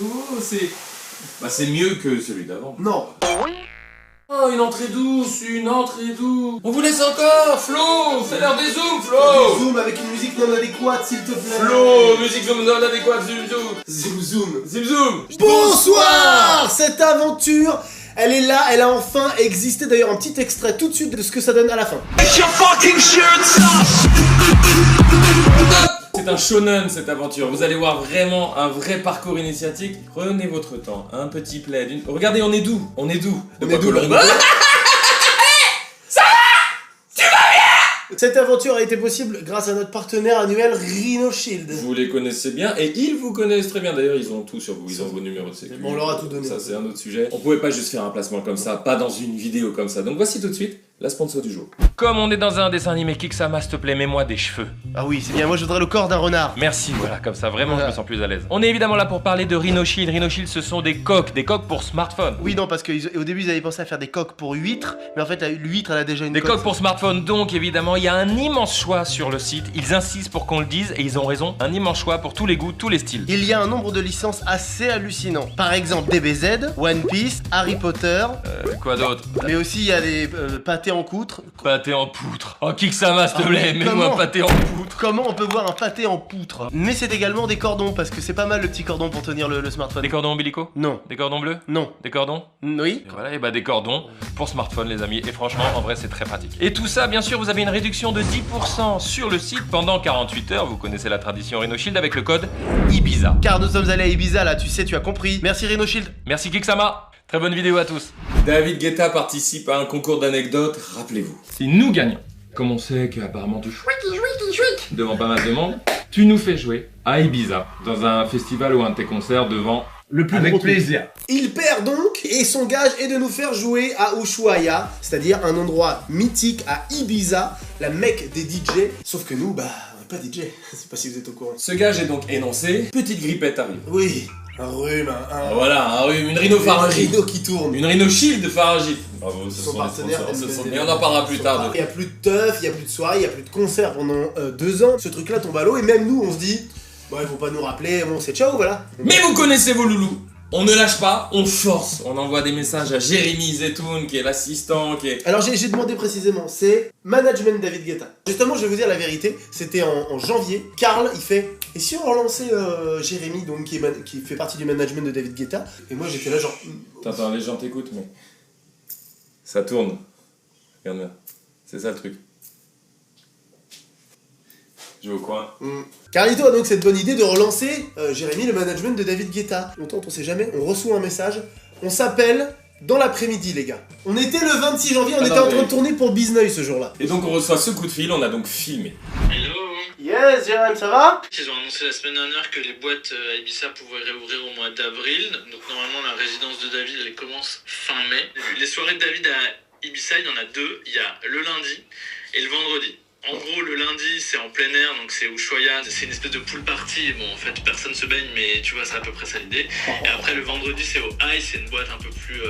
tout, c'est... Bah c'est mieux que celui d'avant. Non. Oh, une entrée douce, une entrée douce. On vous laisse encore, Flo, fais l'heure des zooms, Flo. Zoom avec une musique non adéquate, s'il te plaît. Flo, musique zoom non adéquate, zoom zoom. Zoom zoom. Zoom zoom. Bonsoir. Cette aventure, elle est là, elle a enfin existé. D'ailleurs, un petit extrait tout de suite de ce que ça donne à la fin. C'est un shonen cette aventure, vous allez voir vraiment un vrai parcours initiatique. Prenez votre temps, un petit plaid, regardez on est doux, on est doux. Cette aventure a été possible grâce à notre partenaire annuel Rhino Shield. Vous les connaissez bien et ils vous connaissent très bien. D'ailleurs, ils ont tout sur vous, ils ont vos numéros de sécurité. On leur a tout donné. Ça, c'est un autre sujet. On pouvait pas juste faire un placement comme ça, pas dans une vidéo comme ça. Donc voici tout de suite la sponsor du jour. Comme on est dans un dessin animé Kiksama, s'il te plaît, mets-moi des cheveux. Ah oui, c'est bien, moi je voudrais le corps d'un renard. Merci, voilà, comme ça, vraiment, je me sens plus à l'aise. On est évidemment là pour parler de Rhino Shield. Rhino Shield, ce sont des coques pour smartphone. Oui, non, parce qu'au début ils avaient pensé à faire des coques pour huîtres, mais en fait l'huître elle a déjà une Des coque. coques pour smartphone, donc évidemment, il y a un immense choix sur le site. Ils insistent pour qu'on le dise et ils ont raison. Un immense choix pour tous les goûts, tous les styles. Il y a un nombre de licences assez hallucinant. Par exemple DBZ, One Piece, Harry Potter, Quoi d'autre? mais aussi il y a des pâtés en poutre. Pâté en poutre. Oh, Kiksama, s'il te plaît, mais mets-moi comment un pâté en poutre. Comment on peut voir un pâté en poutre? Mais c'est également des cordons, parce que c'est pas mal le petit cordon pour tenir le smartphone. Des cordons ombilicaux? Non. Des cordons bleus? Non. Des cordons? Oui. Et voilà, et bah des cordons pour smartphone les amis, et franchement en vrai c'est très pratique. Et tout ça bien sûr vous avez une réduction de 10% sur le site pendant 48 heures, vous connaissez la tradition Rhino Shield avec le code IBIZA. Car nous sommes allés à Ibiza là, tu sais, tu as compris. Merci Rhino Shield. Merci Kiksama, très bonne vidéo à tous. David Guetta participe à un concours d'anecdotes, rappelez-vous. Si nous gagnons, comme on sait qu'apparemment tu chouiques devant pas mal de monde, tu nous fais jouer à Ibiza, dans un festival ou un de tes concerts devant Le plus avec gros truc. plaisir. Il perd donc, et son gage est de nous faire jouer à Ushuaia, c'est-à-dire un endroit mythique à Ibiza, la mecque des DJ. Sauf que nous, bah, on n'est pas DJ, je sais pas si vous êtes au courant. Ce gage est donc énoncé, petite grippette arrive. Oui, un rhume, Voilà, un rhume, une rhinopharyngite. rhino qui tourne. Une Rhino Shield pharyngite. Bravo, ce Son sont partenaire, des sponsors, ce sont- MBD. Et on en parlera plus tard. Il n'y a plus de teuf, il n'y a plus de soirée, il n'y a plus de concert pendant 2 ans. Ce truc-là tombe à l'eau, et même nous, on se dit, bon, ils vont pas nous rappeler, bon, c'est ciao, voilà. Mais vous connaissez vos loulous. On ne lâche pas, on force. On envoie des messages à Jérémy Zetoun, qui est l'assistant, qui est... Alors j'ai demandé précisément, c'est Management David Guetta. Justement, je vais vous dire la vérité, c'était en janvier. Karl, il fait, et si on relançait Jérémy, donc qui fait partie du management de David Guetta. Et moi j'étais là genre... Attends, les gens t'écoutent, mais... Ça tourne. Regarde bien. C'est ça le truc. Je vais au coin. Carlito a donc cette bonne idée de relancer Jérémy, le management de David Guetta. On tente, on sait jamais, on reçoit un message, on s'appelle dans l'après-midi les gars. On était le 26 janvier, on était en train de tourner pour Business ce jour-là. Et donc on reçoit ce coup de fil, on a donc filmé. Hello. Yes, Jérémy, ça va? Ils ont annoncé la semaine dernière que les boîtes à Ibiza pouvaient réouvrir au mois d'avril. Donc normalement la résidence de David elle commence fin mai. Les soirées de David à Ibiza, il y en a 2. Il y a le lundi et le vendredi. En gros, le lundi, c'est en plein air, donc c'est Ushuaia, c'est une espèce de pool party. Bon, en fait, personne se baigne, mais tu vois, c'est à peu près ça l'idée. Et après, le vendredi, c'est au High, c'est une boîte un peu plus...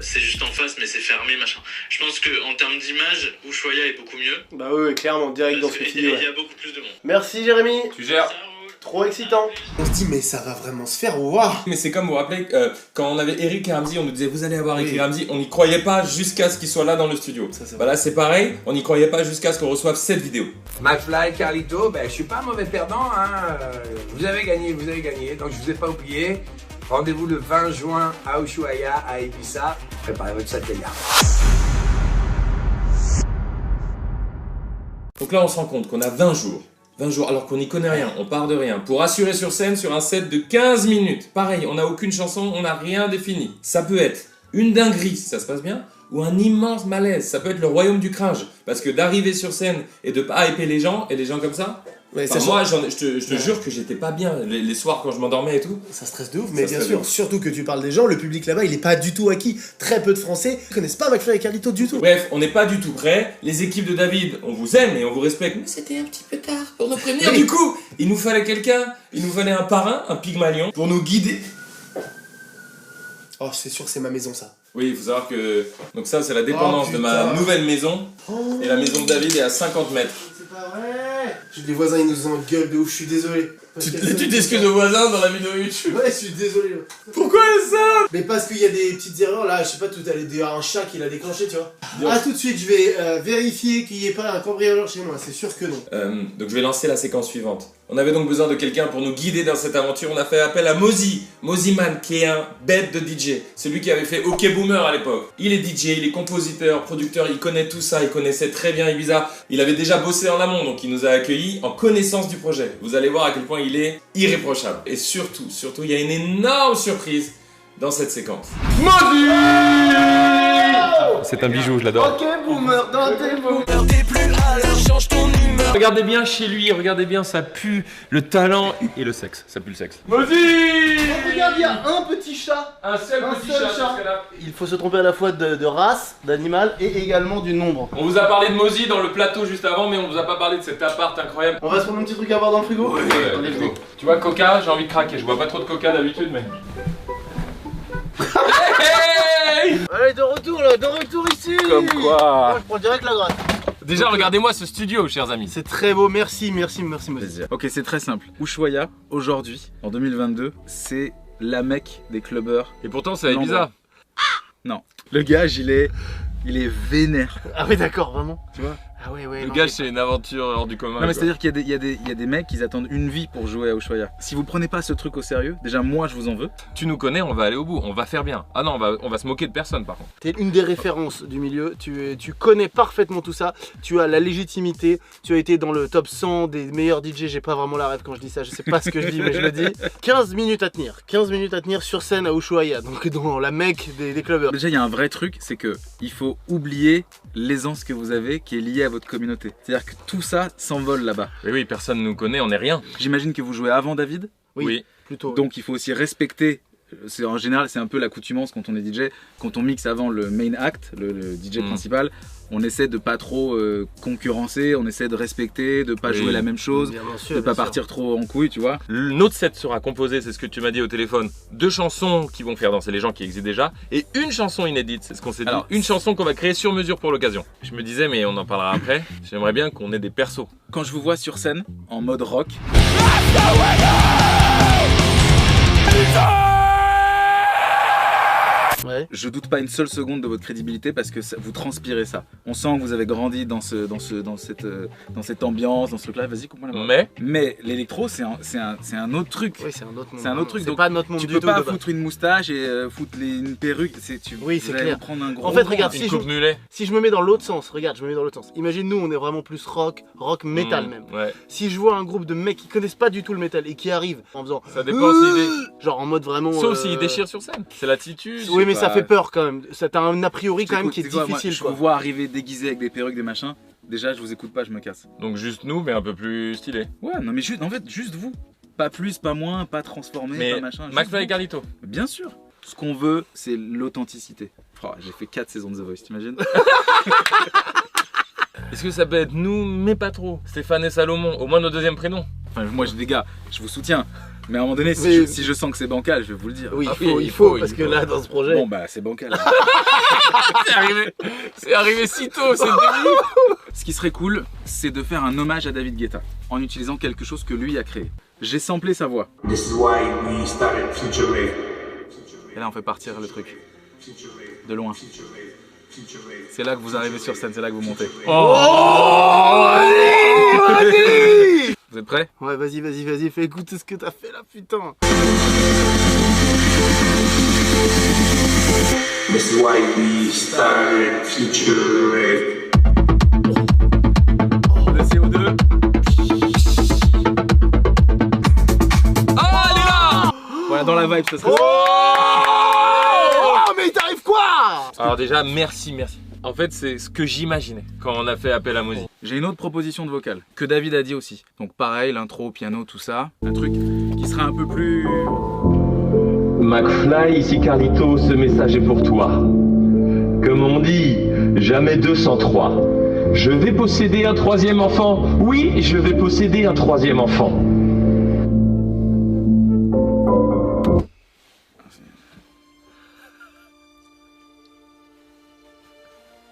c'est juste en face, mais c'est fermé, machin. Je pense qu'en termes d'image, Ushuaia est beaucoup mieux. Bah oui, clairement, direct dans ce que tu dis, Il ouais. y a beaucoup plus de monde. Merci Jérémy, Tu gères. Ça roule. trop excitant. On se dit mais ça va vraiment se faire, waouh. Mais c'est comme vous vous rappelez, quand on avait Eric et Ramsey, on nous disait vous allez avoir Eric Oui. et Ramsey, on n'y croyait pas jusqu'à ce qu'ils soient là dans le studio. Ça, c'est vrai. Bah là c'est pareil, on n'y croyait pas jusqu'à ce qu'on reçoive cette vidéo. McFly, Carlito, ben, je suis pas un mauvais perdant, hein. Vous avez gagné, donc je vous ai pas oublié. Rendez-vous le 20 juin à Ushuaia, à Ibiza. Préparez votre satellite. Donc là on se rend compte qu'on a 20 jours. 20 jours alors qu'on n'y connaît rien, on part de rien. Pour assurer sur scène sur un set de 15 minutes. Pareil, on n'a aucune chanson, on n'a rien défini. Ça peut être une dinguerie si ça se passe bien, ou un immense malaise. Ça peut être le royaume du cringe. Parce que d'arriver sur scène et de pas hyper les gens, et les gens comme ça... Ouais, Enfin, ça, moi, je te jure que j'étais pas bien les soirs quand je m'endormais et tout. ça stresse de ouf, mais Ça bien stresse sûr, de ouf. surtout que tu parles des gens, le public là-bas il est pas du tout acquis. Très peu de Français connaissent pas McFly et Carlito du tout. Bref, on n'est pas du tout prêts. Les équipes de David, on vous aime et on vous respecte. Mais c'était un petit peu tard pour nous prévenir. Oui. Du coup, il nous fallait quelqu'un, il nous fallait un parrain, un Pygmalion, pour nous guider. Oh, c'est sûr, c'est ma maison ça. Oui, il faut savoir que... Donc ça, c'est la dépendance Oh, de ma putain. nouvelle maison. Et la maison de David est à 50 mètres. C'est pas vrai. J'ai des voisins, ils nous engueulent de ouf, je suis désolé. Tu t'excuses aux voisins dans la vidéo YouTube. Ouais, je suis désolé. Pourquoi ça? Mais parce qu'il y a des petites erreurs là, je sais pas, tout il y a un chat qui l'a déclenché, tu vois. Ah, tout de suite, je vais vérifier qu'il n'y ait pas un cambrioleur chez moi, c'est sûr que non. Donc je vais lancer la séquence suivante. On avait donc besoin de quelqu'un pour nous guider dans cette aventure. On a fait appel à Moziman, qui est un bête de DJ. Celui qui avait fait OK Boomer à l'époque. Il est DJ, il est compositeur, producteur, il connaît tout ça, il connaissait très bien Ibiza. Il avait déjà bossé en amont, donc il nous a accueillis en connaissance du projet. Vous allez voir à quel point il est irréprochable. Et surtout, il y a une énorme surprise dans cette séquence. C'est un bijou, je l'adore. Ok, Boomer, dans tes mots. Regardez bien chez lui, regardez bien, ça pue le talent et le sexe. Ça pue le sexe. Regarde, il y a un petit chat. Un seul petit chat. Dans ce cas-là. Il faut se tromper à la fois de race, d'animal et également du nombre. On vous a parlé de Mozi dans le plateau juste avant, mais on vous a pas parlé de cet appart incroyable. On va se prendre un petit truc à boire dans le frigo. Allez, go. Tu vois, Coca, j'ai envie de craquer. Je bois pas trop de Coca d'habitude, mais. Hey Allez, de retour ici. Comme quoi. Moi, je prends direct la gratte. Déjà, regardez-moi ce studio, chers amis. C'est très beau, merci. Ok, c'est très simple. Ushuaïa, aujourd'hui, en 2022, c'est la mecque des clubbers. Et pourtant, c'est à Ibiza. Non. Le gage, il est vénère. Ah oui, d'accord, vraiment. Tu vois? Ah ouais, Le gage, c'est une aventure hors du commun. Non, mais quoi. c'est-à-dire qu'il y a des mecs qui attendent une vie pour jouer à Ushuaïa. Si vous prenez pas ce truc au sérieux, déjà moi je vous en veux. Tu nous connais, on va aller au bout, on va faire bien. Ah non, on va se moquer de personne par contre. T'es une des références du milieu, tu connais parfaitement tout ça, tu as la légitimité, tu as été dans le top 100 des meilleurs DJ, j'ai pas vraiment la rêve quand je dis ça, je sais pas ce que je dis mais je le dis. 15 minutes à tenir sur scène à Ushuaïa, donc dans la mecque des clubbers. Déjà il y a un vrai truc, c'est que il faut oublier l'aisance que vous avez qui est liée à votre communauté. C'est-à-dire que tout ça s'envole là-bas. Mais oui, personne nous connaît, on est rien. J'imagine que vous jouez avant David. Oui. Plutôt. Donc il faut aussi respecter, en général c'est un peu l'accoutumance quand on est DJ, quand on mixe avant le main act, le DJ principal, on essaie de pas trop concurrencer, on essaie de respecter, de pas jouer la même chose, de pas partir trop en couille, tu vois. Notre set sera composé, c'est ce que tu m'as dit au téléphone, 2 chansons qui vont faire danser les gens qui existent déjà, et une chanson inédite, c'est ce qu'on s'est dit. Alors, une chanson qu'on va créer sur mesure pour l'occasion. Je me disais, mais on en parlera après, j'aimerais bien qu'on ait des persos. Quand je vous vois sur scène, en mode rock, Ouais. je doute pas une seule seconde de votre crédibilité parce que vous transpirez ça. On sent que vous avez grandi dans cette ambiance, dans ce truc-là. Vas-y, coupe-moi la main. Mais l'électro, c'est un autre truc. Oui, c'est un autre monde. C'est un autre truc. C'est Donc, pas notre monde tu du peux tout. pas de base. foutre une moustache et foutre une perruque. Oui, vous c'est allez clair. prendre un gros En fait, vent. regarde, une coupe mulet. si je me mets dans l'autre sens, regarde, je me mets dans l'autre sens. Imagine, nous, on est vraiment plus rock métal même. Ouais. Si je vois un groupe de mecs qui connaissent pas du tout le métal et qui arrivent en faisant Ça dépend s'il genre en mode vraiment Sauf s'il déchire sur scène. C'est l'attitude. Oui, mais c'est ça pas- fait peur quand même. Ça t'as un a priori quand même qui est C'est quoi, moi, difficile je quoi. vous vois arriver déguisé avec des perruques, des machins. Déjà, je vous écoute pas, je me casse. Donc juste nous, mais un peu plus stylé. Ouais, non, mais juste, en fait, juste vous. Pas plus, pas moins, pas transformé, Mais pas machin. juste McFly et vous. Carlito. Bien sûr. Ce qu'on veut, c'est l'authenticité. Oh, j'ai fait 4 saisons de The Voice, t'imagines? Est-ce que ça peut être nous, mais pas trop? Stéphane et Salomon, au moins nos deuxièmes prénoms. Enfin, moi, les gars, je vous soutiens. Mais à un moment donné, Mais- si je sens que c'est bancal, je vais vous le dire. Oui, Ah il faut, il parce que faut. là dans ce projet. Bon, bah, c'est bancal. C'est arrivé si tôt, c'est le début. Ce qui serait cool, c'est de faire un hommage à David Guetta en utilisant quelque chose que lui a créé. J'ai samplé sa voix. This is why we started Future Rave. Et là, on fait partir le truc. De loin. C'est là que vous arrivez sur scène, c'est là que vous montez. Vous êtes prêts? Ouais, vas-y, fais écouter ce que t'as fait là, putain. This is why we started Future Rave. Le CO2. Ah, elle est là. Voilà, dans la vibe, ça serait ça. Oh, mais il t'arrive quoi? Alors déjà, merci. En fait, c'est ce que j'imaginais quand on a fait appel à Mozi. J'ai une autre proposition de vocale que David a dit aussi. Donc pareil, l'intro, piano, tout ça. Un truc qui sera un peu plus... McFly, ici Carlito, ce message est pour toi. Comme on dit, jamais 203. Je vais posséder un 3e enfant. Oui, je vais posséder un 3e enfant.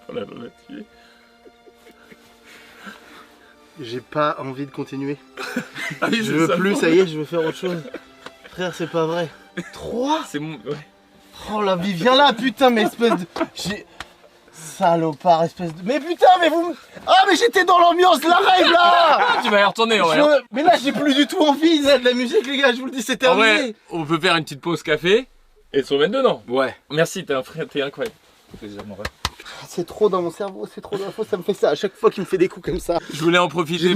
On l'a tué. J'ai pas envie de continuer. Ah oui, Je c'est veux ça. plus, ça y est, je veux faire autre chose. Frère, c'est pas vrai. 3 C'est mon. Ouais. Oh la vie, viens là, putain, mais espèce de. Salopard, espèce de. Mais putain, mais vous. Ah, mais j'étais dans l'ambiance, la rêve là. Tu vas y retourner, ouais. Mais là, j'ai plus du tout envie de la musique, les gars, je vous le dis, c'est En terminé. vrai, on peut faire une petite pause café et se remettre dedans. Ouais. Merci, t'es un frère, t'es incroyable. Plaisir, mon rêve. C'est trop dans mon cerveau, c'est trop d'infos, ça me fait ça à chaque fois qu'il me fait des coups comme ça. Je voulais en profiter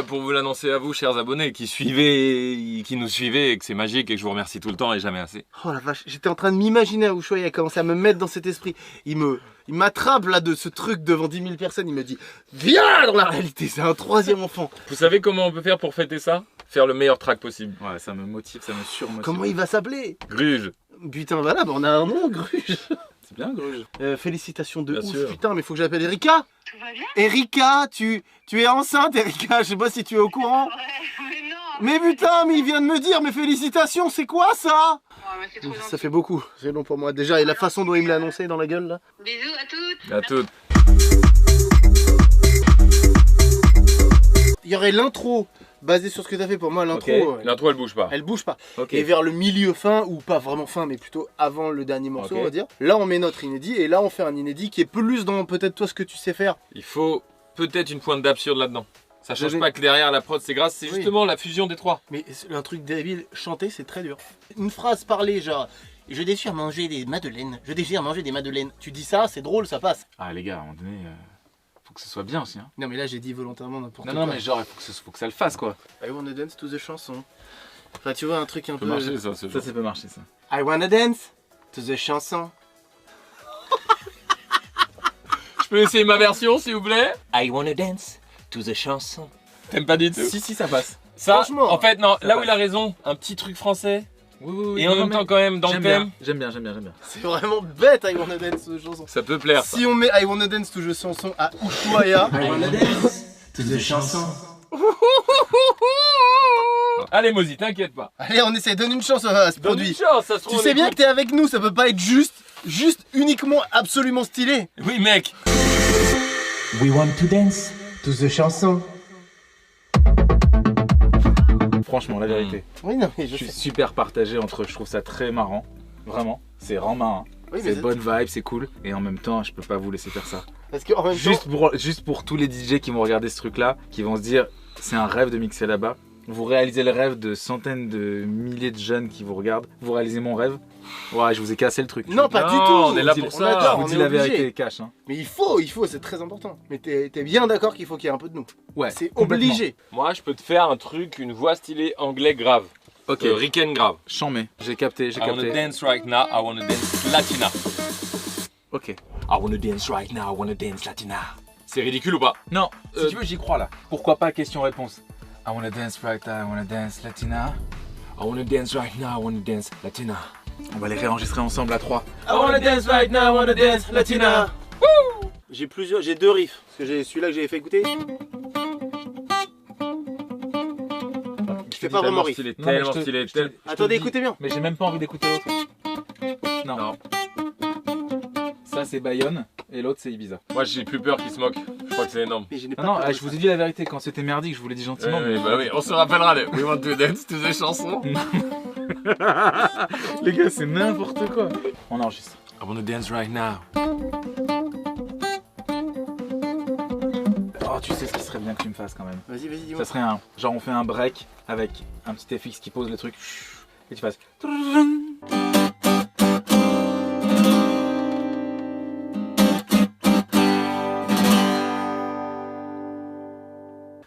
pour vous l'annoncer à vous, chers abonnés, qui nous suivez et que c'est magique et que je vous remercie tout le temps et jamais assez. Oh la vache, j'étais en train de m'imaginer à Ushuaïa, il a commencé à me mettre dans cet esprit. Il m'attrape là de ce truc devant 10 000 personnes, il me dit viens dans la réalité, c'est un 3e enfant. Vous savez comment on peut faire pour fêter ça? Faire le meilleur track possible. Ouais, ça me motive, ça me surmotive. Comment il va s'appeler? Gruge. Putain, voilà, bah on a un nom, Gruge. C'est bien, Gruge. Félicitations de Bien ouf. sûr. Putain, mais faut que j'appelle Erika. Tout va bien? Erika, tu es enceinte, Erika. Je sais pas si tu es au courant. Ouais, mais non. Mais putain, mais il vient de me dire, mais félicitations, c'est quoi ça? Ouais, mais c'est trop gentil. Ça fait beaucoup, c'est long pour moi. Déjà, et la façon dont il me l'a annoncé dans la gueule là. Bisous à toutes. À toutes. Il y aurait l'intro, basée sur ce que t'as fait pour moi, l'intro. Ok. L'intro elle bouge pas. Elle bouge pas. Ok. Et vers le milieu fin, ou pas vraiment fin, mais plutôt avant le dernier morceau, Ok. on va dire. Là, on met notre inédit, et là, on fait un inédit qui est plus dans peut-être toi ce que tu sais faire. Il faut peut-être une pointe d'absurde là-dedans. Ça change J'avais- pas que derrière la prod c'est grâce, c'est Oui. justement la fusion des trois. Mais un truc débile, chanter, c'est très dur. Une phrase parlée, genre. Je désire manger des madeleines. Je désire manger des madeleines. Tu dis ça, c'est drôle, ça passe. Ah, les gars, à un moment donné, faut que ce soit bien aussi. Hein. Non, mais là, j'ai dit volontairement n'importe Non, quoi. non, mais genre, faut que ça le fasse, quoi. I wanna dance to the chanson. Enfin, tu vois, un truc un Ça peut peu. marcher ça, ce Ça, genre. ça peut marcher, ça. I wanna dance to the chanson. Je peux essayer ma version s'il vous plaît? I wanna dance to the chanson. T'aimes pas du tout? Si, ça passe. Ça, Franchement, en fait non, là où passe. il a raison, un petit truc français Oui, et en même temps quand même dans le J'aime thème, bien, j'aime bien. c'est vraiment bête, I wanna dance to the chanson. ça peut plaire ça. Si on met I wanna dance to the chanson à Ushuaïa. I wanna dance to the chanson. Allez Mozi, t'inquiète pas. Allez, on essaie, donne une chance à ce Donne produit. une chance, ça se trouve. Tu sais bien que t'es avec nous, ça peut pas être juste uniquement absolument stylé. Oui mec. We want to dance to the chanson. Franchement, la vérité. Oui, non, mais je Je suis sais. super partagé entre. Je trouve ça très marrant. Vraiment. C'est rend-marrant. Oui, mais C'est bonne vibe, c'est cool. Et en même temps, je peux pas vous laisser faire ça. parce qu'en même Juste pour tous les DJ qui vont regarder ce truc-là, qui vont se dire c'est un rêve de mixer là-bas. Vous réalisez le rêve de centaines de milliers de jeunes qui vous regardent. Vous réalisez mon rêve. Ouais, je vous ai cassé le truc. temps. Non, pas du Non, tout. on est là dit- pour on ça. adore, Je on vous dis est la obligé. vérité, cash. Hein. Mais il faut, c'est très important. Mais t'es bien d'accord qu'il faut qu'il y ait un peu de nous. Ouais, C'est complètement. obligé. Moi je peux te faire un truc, une voix stylée anglais grave. Ok, Riken grave. chambé. J'ai capté. I wanna dance right now, I wanna dance Latina. Ok. I wanna dance right now, I wanna dance Latina. C'est ridicule ou pas? Non, si tu veux, j'y crois là. Pourquoi pas question-réponse? I wanna dance right now, I wanna dance Latina. I wanna dance right now, I wanna dance Latina. On va les réenregistrer ensemble à 3. I wanna dance right now, I wanna dance Latina. J'ai deux riffs. Parce que j'ai celui-là que j'avais fait écouter. Je fais pas vraiment riff. Stylé, Non, mais tellement je te- stylé, je te- tellement. je te Attendez, le dis, écoutez bien. Mais j'ai même pas envie d'écouter l'autre. Non. Ça c'est Bayonne et l'autre c'est Ibiza. Moi j'ai plus peur qu'il se moque. Je crois que c'est énorme. Mais je n'ai pas Non, non, peur de je vous ça. ai dit la vérité quand c'était merdique, je vous l'ai dit gentiment. Oui, bah oui, on se rappellera de We Want to Dance, toutes les chansons. Les gars, c'est n'importe quoi. On enregistre. I wanna dance right now. Oh, tu sais ce qui serait bien que tu me fasses quand même. Vas-y, dis-moi. Ça serait un. Genre, on fait un break avec un petit FX qui pose le truc. Et tu fasses.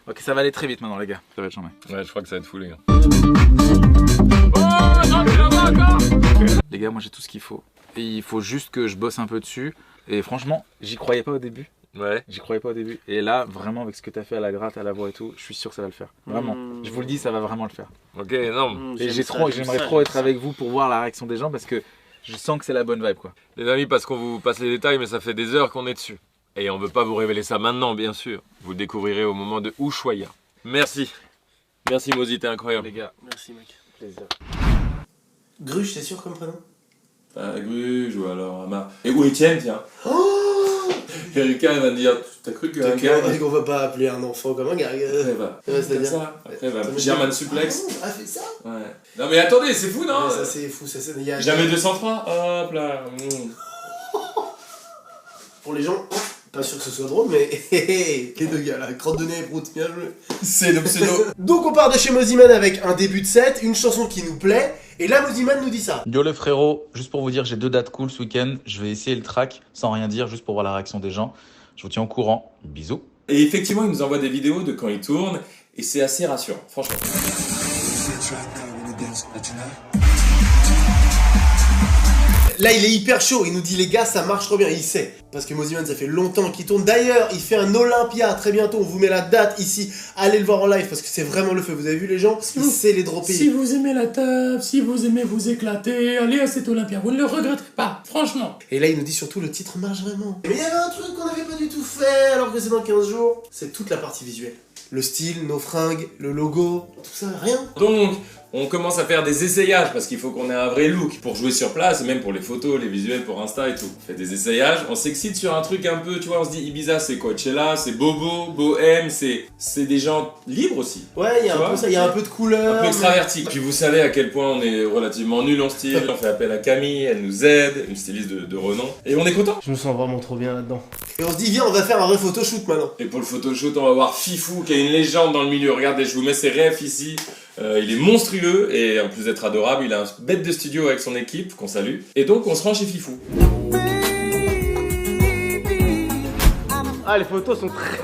Ok, ça va aller très vite maintenant, les gars. Ça va être chambé. Ouais, je crois que ça va être fou, les gars. Les gars, moi j'ai tout ce qu'il faut. Et il faut juste que je bosse un peu dessus. Et franchement, j'y croyais pas au début. Ouais. J'y croyais pas au début. Et là, vraiment, avec ce que t'as fait à la gratte, à la voix et tout, je suis sûr que ça va le faire. Vraiment. Je vous le dis, ça va vraiment le faire. Ok, non. Et j'aimerais trop être avec vous pour voir la réaction des gens parce que je sens que c'est la bonne vibe, quoi. Les amis, parce qu'on vous passe les détails, mais ça fait des heures qu'on est dessus. Et on veut pas vous révéler ça maintenant, bien sûr. Vous le découvrirez au moment de Ushuaïa. Merci. Merci Mozi, t'es incroyable. Les gars, Merci, mec. plaisir. Gruge, c'est sûr comme prénom? Gruge ou alors Amar. Et ou Etienne, tiens. Erika elle va me dire, t'as cru qu'un gars... On va pas appeler un enfant comme un gars. C'est-à-dire ça. Après, German suplex. Ah, fait ça. Ouais. Non mais attendez, c'est fou, non? Ça c'est fou, ça c'est... Jamais 203. Hop là. Pour les gens, pas sûr que ce soit drôle, mais les deux gars là, crotte de nez et prout, bien joué. C'est le pseudo. Donc on part de chez Moziman avec un début de set, une chanson qui nous plaît, et là Moziman nous dit ça. Yo les frérots, juste pour vous dire, j'ai 2 dates cool ce week-end. Je vais essayer le track sans rien dire, juste pour voir la réaction des gens. Je vous tiens au courant. Bisous. Et effectivement, il nous envoie des vidéos de quand il tourne, et c'est assez rassurant, franchement. Là il est hyper chaud, il nous dit les gars ça marche trop bien, il sait. Parce que Moziman ça fait longtemps qu'il tourne. D'ailleurs il fait un Olympia très bientôt, on vous met la date ici. Allez le voir en live parce que c'est vraiment le feu. Vous avez vu les gens, il sait les dropper. Si vous aimez la table, si vous aimez vous éclater, allez à cet Olympia, vous ne le regretterez pas, franchement. Et là il nous dit surtout le titre marche vraiment. Mais il y avait un truc qu'on n'avait pas du tout fait alors que c'est dans 15 jours. C'est toute la partie visuelle. Le style, nos fringues, le logo, tout ça, rien. Donc, on commence à faire des essayages parce qu'il faut qu'on ait un vrai look pour jouer sur place, et même pour les photos, les visuels pour Insta et tout. On fait des essayages, on s'excite sur un truc un peu, tu vois, on se dit Ibiza c'est Coachella, c'est bobo, bohème, c'est des gens libres aussi. Ouais, il y a un peu ça, il y a un peu de couleur. Un peu extraverti. Puis vous savez à quel point on est relativement nul en style. On fait appel à Camille, elle nous aide, une styliste de renom. Et on est content. Je me sens vraiment trop bien là-dedans. Et on se dit viens, on va faire un vrai photoshoot maintenant. Et pour le photoshoot, on va voir Fifou qui est une légende dans le milieu. Regardez, je vous mets ses refs ici. Il est monstrueux et en plus d'être adorable, il a un bête de studio avec son équipe qu'on salue. Et donc on se rend chez Fifou. Ah les photos sont très...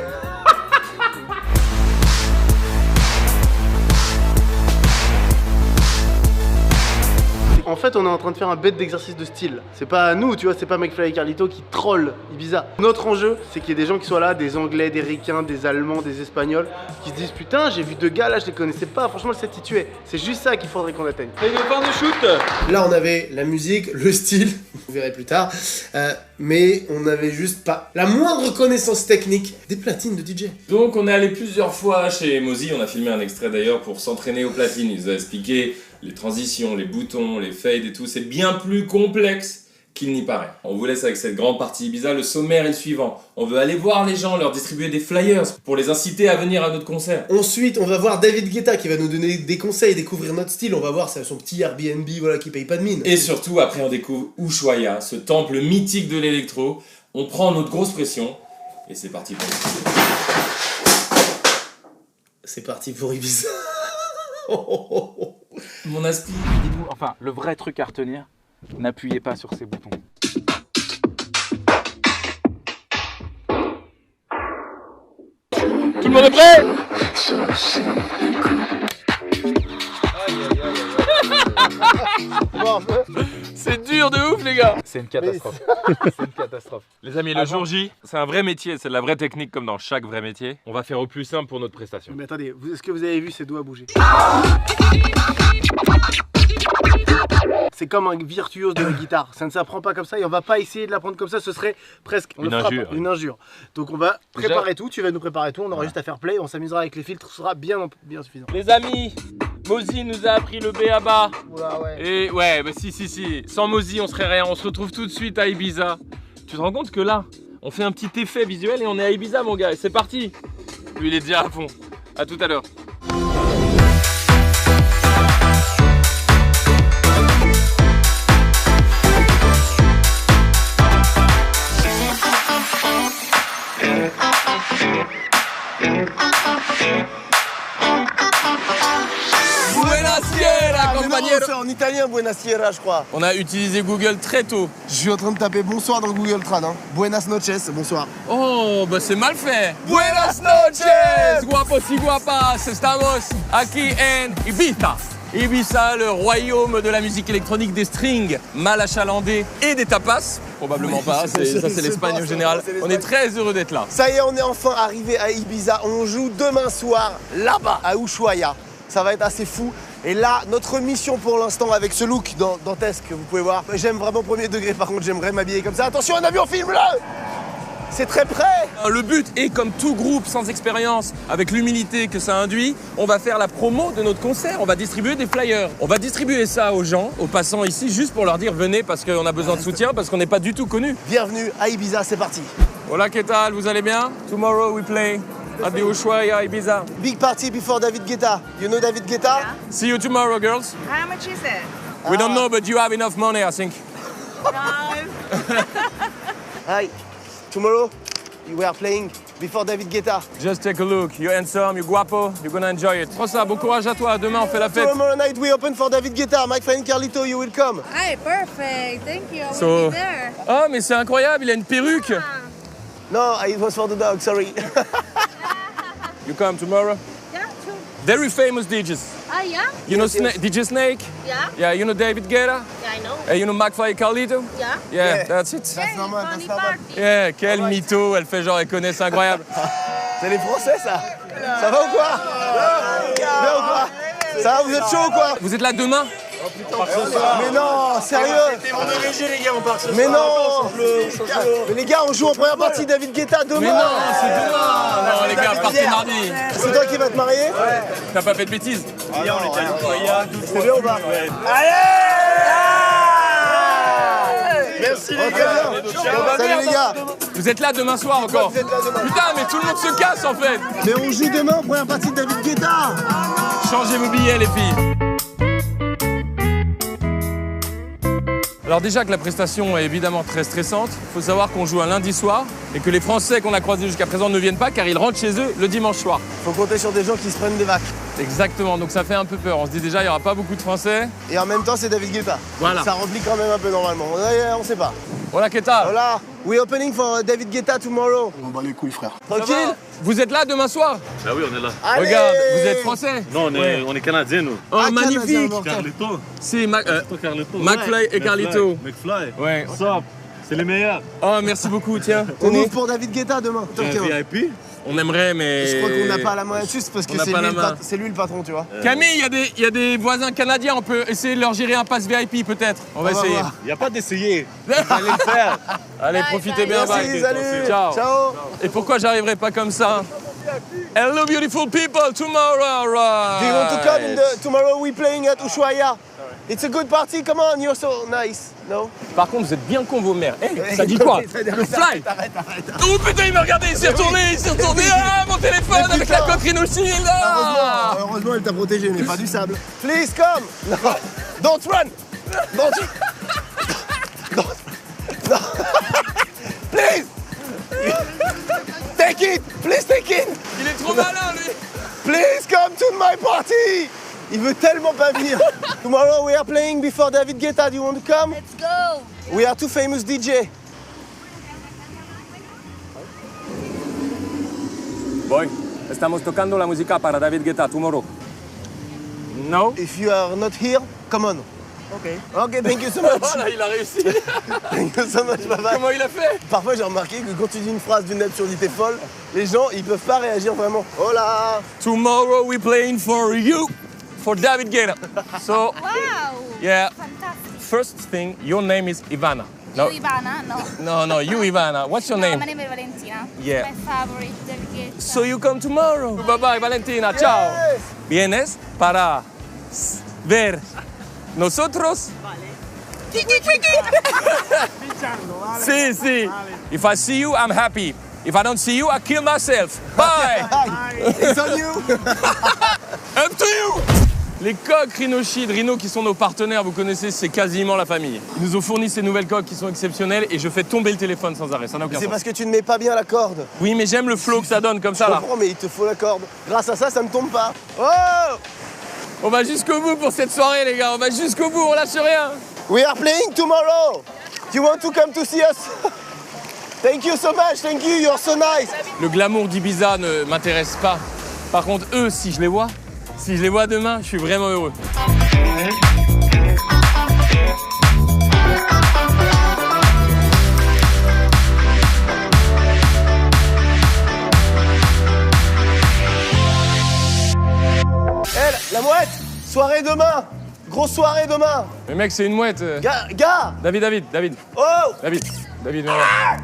En fait, on est en train de faire un bête d'exercice de style. C'est pas nous, tu vois, c'est pas McFly et Carlito qui troll Ibiza. Notre enjeu, c'est qu'il y ait des gens qui soient là, des Anglais, des Ricains, des Allemands, des Espagnols, qui se disent putain, j'ai vu 2 gars là, je les connaissais pas. Franchement, le set il tuait. C'est juste ça qu'il faudrait qu'on atteigne. Et le de shoot. Là, on avait la musique, le style, vous verrez plus tard, mais on avait juste pas la moindre connaissance technique des platines de DJ. Donc on est allé plusieurs fois chez Mozi, on a filmé un extrait d'ailleurs pour s'entraîner aux platines. Il nous a expliqué les transitions, les boutons, les fades et tout. C'est bien plus complexe qu'il n'y paraît. On vous laisse avec cette grande partie Ibiza. Le sommaire est le suivant. On veut aller voir les gens, leur distribuer des flyers pour les inciter à venir à notre concert. Ensuite, on va voir David Guetta qui va nous donner des conseils, découvrir notre style. On va voir son petit Airbnb, voilà, qui paye pas de mine. Et surtout, après, on découvre Ushuaïa, ce temple mythique de l'électro. On prend notre grosse pression et c'est parti pour Ibiza. C'est parti pour Ibiza. Mon aspi. Dites-vous, enfin, le vrai truc à retenir, n'appuyez pas sur ces boutons. Tout le monde est prêt? C'est dur de ouf les gars. C'est une catastrophe. C'est une catastrophe. Les amis, le jour J, c'est un vrai métier, c'est de la vraie technique comme dans chaque vrai métier. On va faire au plus simple pour notre prestation. Mais attendez, est-ce que vous avez vu ses doigts bouger? C'est comme un virtuose de la guitare, ça ne s'apprend pas comme ça et on va pas essayer de l'apprendre comme ça, ce serait presque une injure. Donc on va préparer tout, tu vas nous préparer tout, on aura juste à faire play, on s'amusera avec les filtres, ce sera bien suffisant. Les amis, Mozi nous a appris le B.A.B.A. Oula, ouais. Et ouais, bah si. Sans Mozi, on serait rien. On se retrouve tout de suite à Ibiza. Tu te rends compte que là, on fait un petit effet visuel et on est à Ibiza, mon gars. Et c'est parti. Lui, il est déjà à fond. À tout à l'heure. C'est en italien, buonasera, je crois. On a utilisé Google très tôt. Je suis en train de taper bonsoir dans Google Trad. Hein. Buenas noches, bonsoir. Oh, bah c'est mal fait. Buenas noches, guapos y guapas, estamos aquí en Ibiza. Ibiza, le royaume de la musique électronique, des strings mal achalandés et des tapas. Probablement oui, pas, ça c'est l'Espagne en général. On est très heureux d'être là. Ça y est, on est enfin arrivé à Ibiza. On joue demain soir là-bas, à Ushuaïa. Ça va être assez fou. Et là, notre mission pour l'instant avec ce look dantesque que vous pouvez voir, j'aime vraiment premier degré, par contre j'aimerais m'habiller comme ça. Attention, un avion, filme-le! C'est très près! Le but est, comme tout groupe sans expérience, avec l'humilité que ça induit, on va faire la promo de notre concert, on va distribuer des flyers. On va distribuer ça aux gens, aux passants ici, juste pour leur dire venez parce qu'on a besoin de soutien, parce qu'on n'est pas du tout connus. Bienvenue à Ibiza, c'est parti! Hola, ¿qué tal? Vous allez bien? Tomorrow we play at the Ushuaia Ibiza. Big party before David Guetta. You know David Guetta? Yeah. See you tomorrow, girls. How much is it? We don't know, but you have enough money, I think. No. Hi. Tomorrow, we are playing before David Guetta. Just take a look. You're handsome, you're guapo, you're gonna enjoy it. Prends ça, bon courage à toi. Demain, on fait la fête. Tomorrow night we open for David Guetta. My friend Carlito, you will come. Hey, perfect. Thank you. I will So- be there. Oh, mais c'est incroyable, il a une perruque. No, it was for the dog, sorry. You come tomorrow? Yeah, true. Very famous DJs. Ah, yeah? You know DJ Snake? Yeah? Yeah, you know David Guetta? Yeah, I know. You know McFly Carlito? Yeah? Yeah, that's it. Very normal, funny that's normal. party. Yeah, quel mytho, elle fait genre, elle connaît, c'est incroyable. C'est les Français, ça. Ça va ou quoi? Bien ou quoi? Ça va, vous êtes chaud ou quoi? Vous êtes là demain? Mais non, sérieux? Mais non! Mais les gars, on joue en première partie David Guetta demain! Mais non, c'est demain! Non, les gars, partez mardi. C'est toi qui vas te marier? T'as pas fait de bêtises? C'est bien ou pas? Merci les gars! Salut les gars! Vous êtes là demain soir encore? Vous êtes là demain. Putain, mais tout le monde se casse en fait! Mais on joue demain en première partie de David Guetta! Changez vos billets, les filles! Alors déjà que la prestation est évidemment très stressante, il faut savoir qu'on joue un lundi soir et que les Français qu'on a croisés jusqu'à présent ne viennent pas car ils rentrent chez eux le dimanche soir. Faut compter sur des gens qui se prennent des vaques. Exactement, donc ça fait un peu peur. On se dit déjà il n'y aura pas beaucoup de Français. Et en même temps, c'est David Guetta. Voilà. Ça remplit quand même un peu normalement. On sait pas. Voilà, Keta. Voilà. We opening for David Guetta tomorrow. On bat les couilles, frère. Tranquille? Vous êtes là demain soir? Bah oui, on est là. Allez. Regarde, vous êtes Français? Non, on est Canadiens, nous. Oh, Ah, magnifique! Canadien, Carlito. C'est Carlito. McFly et Carlito. McFly. Ouais. Stop. C'est les meilleurs. Oh, merci beaucoup, tiens. On ouvre pour David Guetta demain. VIP. On aimerait, mais... Je crois qu'on n'a pas la main juste parce que On n'a pas la main. c'est lui le patron, tu vois. Camille, il y a des voisins canadiens, on peut essayer de leur gérer un pass VIP peut-être. On va va essayer. voir. Il n'y a pas d'essayer. Vous allez le faire. Allez, profitez bien. Merci, bye. salut. Ciao. Ciao. Et pourquoi j'arriverai pas comme ça? Hello beautiful people, tomorrow, right? Do you want to come tomorrow we playing at Ushuaia? It's a good party, come on, you're so nice. No? Par contre, vous êtes bien con vos mères. Hey, ça dit quoi? Le fly. Arrête. Oh putain, il m'a regardé, il s'est retourné, Ah, mon téléphone avec la coquerine au cil, là. Heureusement, elle t'a protégé, mais pas du sable. Please come. No. Don't run. Don't. No. Please. Take it. Please take it. Il est trop malin, lui. Please come to my party. Il veut tellement pas venir. Tomorrow we are playing before David Guetta. Do you want to come? Let's go. We are two famous DJ. Boy, estamos tocando la música para David Guetta tomorrow. No? If you are not here, come on. Okay. Okay, thank you so much. Voilà, il a réussi. Thank you so much, bye bye. Comment il a fait? Parfois j'ai remarqué que quand tu dis une phrase d'une absurdité folle, les gens ils peuvent pas réagir vraiment. Oh là. Tomorrow we playing for you, for David Guetta. So, Wow. yeah. Fantastic. First thing, your name is Ivana. No, You, Ivana? No. no, you Ivana. What's your No, name? my name is Valentina. Yeah. My favorite David Guetta. So you come tomorrow. Bye bye, Valentina. Ciao. Vienes para ver nosotros. Sí, sí. If I see you, I'm happy. If I don't see you, I kill myself. Bye. It's on you. Up to you. Les coques Rhinoshi de Rhino qui sont nos partenaires, vous connaissez, c'est quasiment la famille. Ils nous ont fourni ces nouvelles coques qui sont exceptionnelles et je fais tomber le téléphone sans arrêt, ça n'a aucun C'est sens. parce que tu ne mets pas bien la corde. Oui, mais j'aime le flow que ça donne comme ça Je là. comprends, mais il te faut la corde. Grâce à ça, ça ne tombe pas. Oh! On va jusqu'au bout pour cette soirée les gars, on va jusqu'au bout, on lâche rien. We are playing tomorrow. Do you want to come to see us? Thank you so much, thank you, you're so nice. Le glamour d'Ibiza ne m'intéresse pas. Par contre, eux, si je les vois demain, je suis vraiment heureux. La mouette, soirée demain. Grosse soirée demain. Mais mec, c'est une mouette. Gars. David. Oh. David, viens là.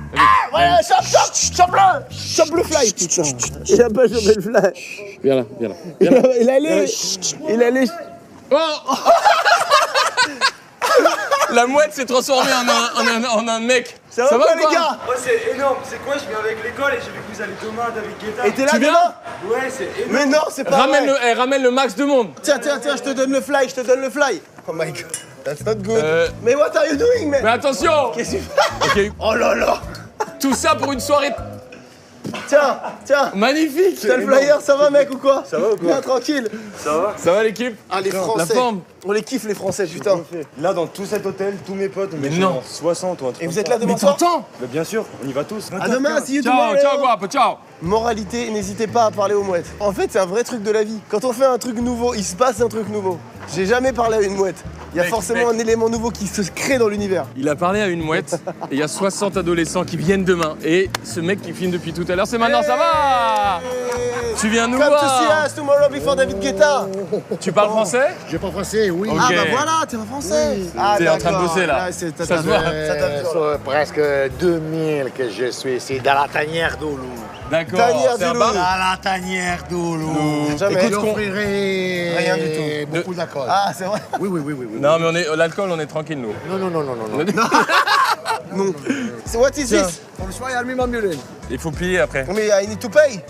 Voilà, chope le fly, putain. Il a pas chopé le fly. Viens là. Il allait. Oh. La mouette s'est transformée en un mec. Ça va quoi, les gars? Oh, c'est énorme, c'est quoi? Je viens avec l'école et j'ai vu que vous allez demain, David Guetta. Et t'es là Tu viens? demain? Ouais, c'est énorme. Mais non, c'est pas vrai. Ramène le max de monde. Tiens, je te donne le fly, Oh my god, that's not good. Mais what are you doing, man? Mais attention. Qu'est-ce que tu fais? Ok. Oh là là. Tout ça pour une soirée. Tiens. Magnifique. T'as le flyer, ça va mec ou quoi? Ça va ou quoi? Bien tranquille. Ça va l'équipe? Ah les Français. La forme. On les kiffe les Français, putain. Là, dans tout cet hôtel, tous mes potes, on est genre 60 ou un truc. Et comme vous êtes ça. là demain soir? Mais bien sûr, on y va tous. À demain, see you Ciao, tomorrow. ciao guapo, ciao. Moralité, n'hésitez pas à parler aux mouettes. En fait, c'est un vrai truc de la vie. Quand on fait un truc nouveau, il se passe un truc nouveau. J'ai jamais parlé à une mouette. Il y a forcément un élément nouveau qui se crée dans l'univers. Il a parlé à une mouette et il y a 60 adolescents qui viennent demain. Et ce mec qui filme depuis tout à l'heure, c'est maintenant, ça va? Tu viens nous Come to voir. see us tomorrow before David Guetta. Tu parles français? Je parle français, oui. Ok. Ah bah voilà, t'es un français. Ah, T'es en train de d'accord. bosser là. Ça Ça se voit. Presque 2000 que je suis ici, dans la tanière d'Oulou. D'accord. Tanière C'est un du bar? loup. Dans la tanière d'Oulou. Jamais. Je t'offrirai Rien du tout. beaucoup d'alcool. Ah, c'est vrai. Oui. Non, mais l'alcool, on est tranquille nous. Non. Non. So what is this? Il faut payer après. Mais I need to pay.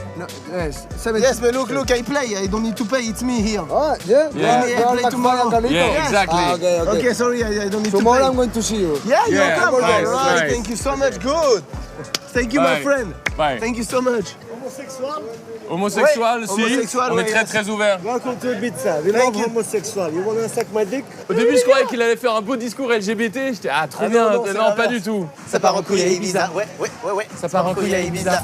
Yes. Yes, but look, I play. I don't need to pay. It's me here. Ah, yeah. Yeah. I play tomorrow. Yeah, exactly. Okay, sorry, I don't need Tomorrow to I'm pay. going to see you. Yeah, you're Yeah, welcome. nice, Alright, nice. thank you so much. Good. Thank you, my Bye. friend. Bye. Thank you so much. Homosexuel, Ouais, si. homosexuel, On est ouais, très yes. très ouvert. Welcome to Ibiza. We love homosexual. You wanna suck my dick? Au début, je croyais qu'il allait faire un beau discours LGBT. J'étais trop Ah bien. non, c'est Non, pas l'inverse. du tout. Ça part en couille à Ibiza. Ouais. Ça part en couille à Ibiza.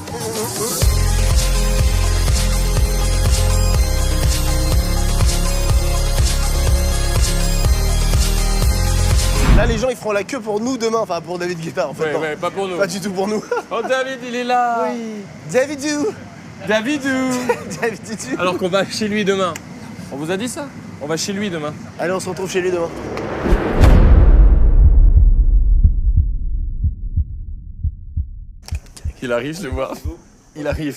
Là, les gens, ils feront la queue pour nous demain. Enfin, pour David Guetta, en fait. non. Ouais, pas pour nous. Pas du tout pour nous. Oh, David, il est là. Davidou. Davidou. Davidou. Alors qu'on va chez lui demain. On vous a dit ça? On va chez lui demain. Allez, on se retrouve chez lui demain. Il arrive, je le vois. Il arrive.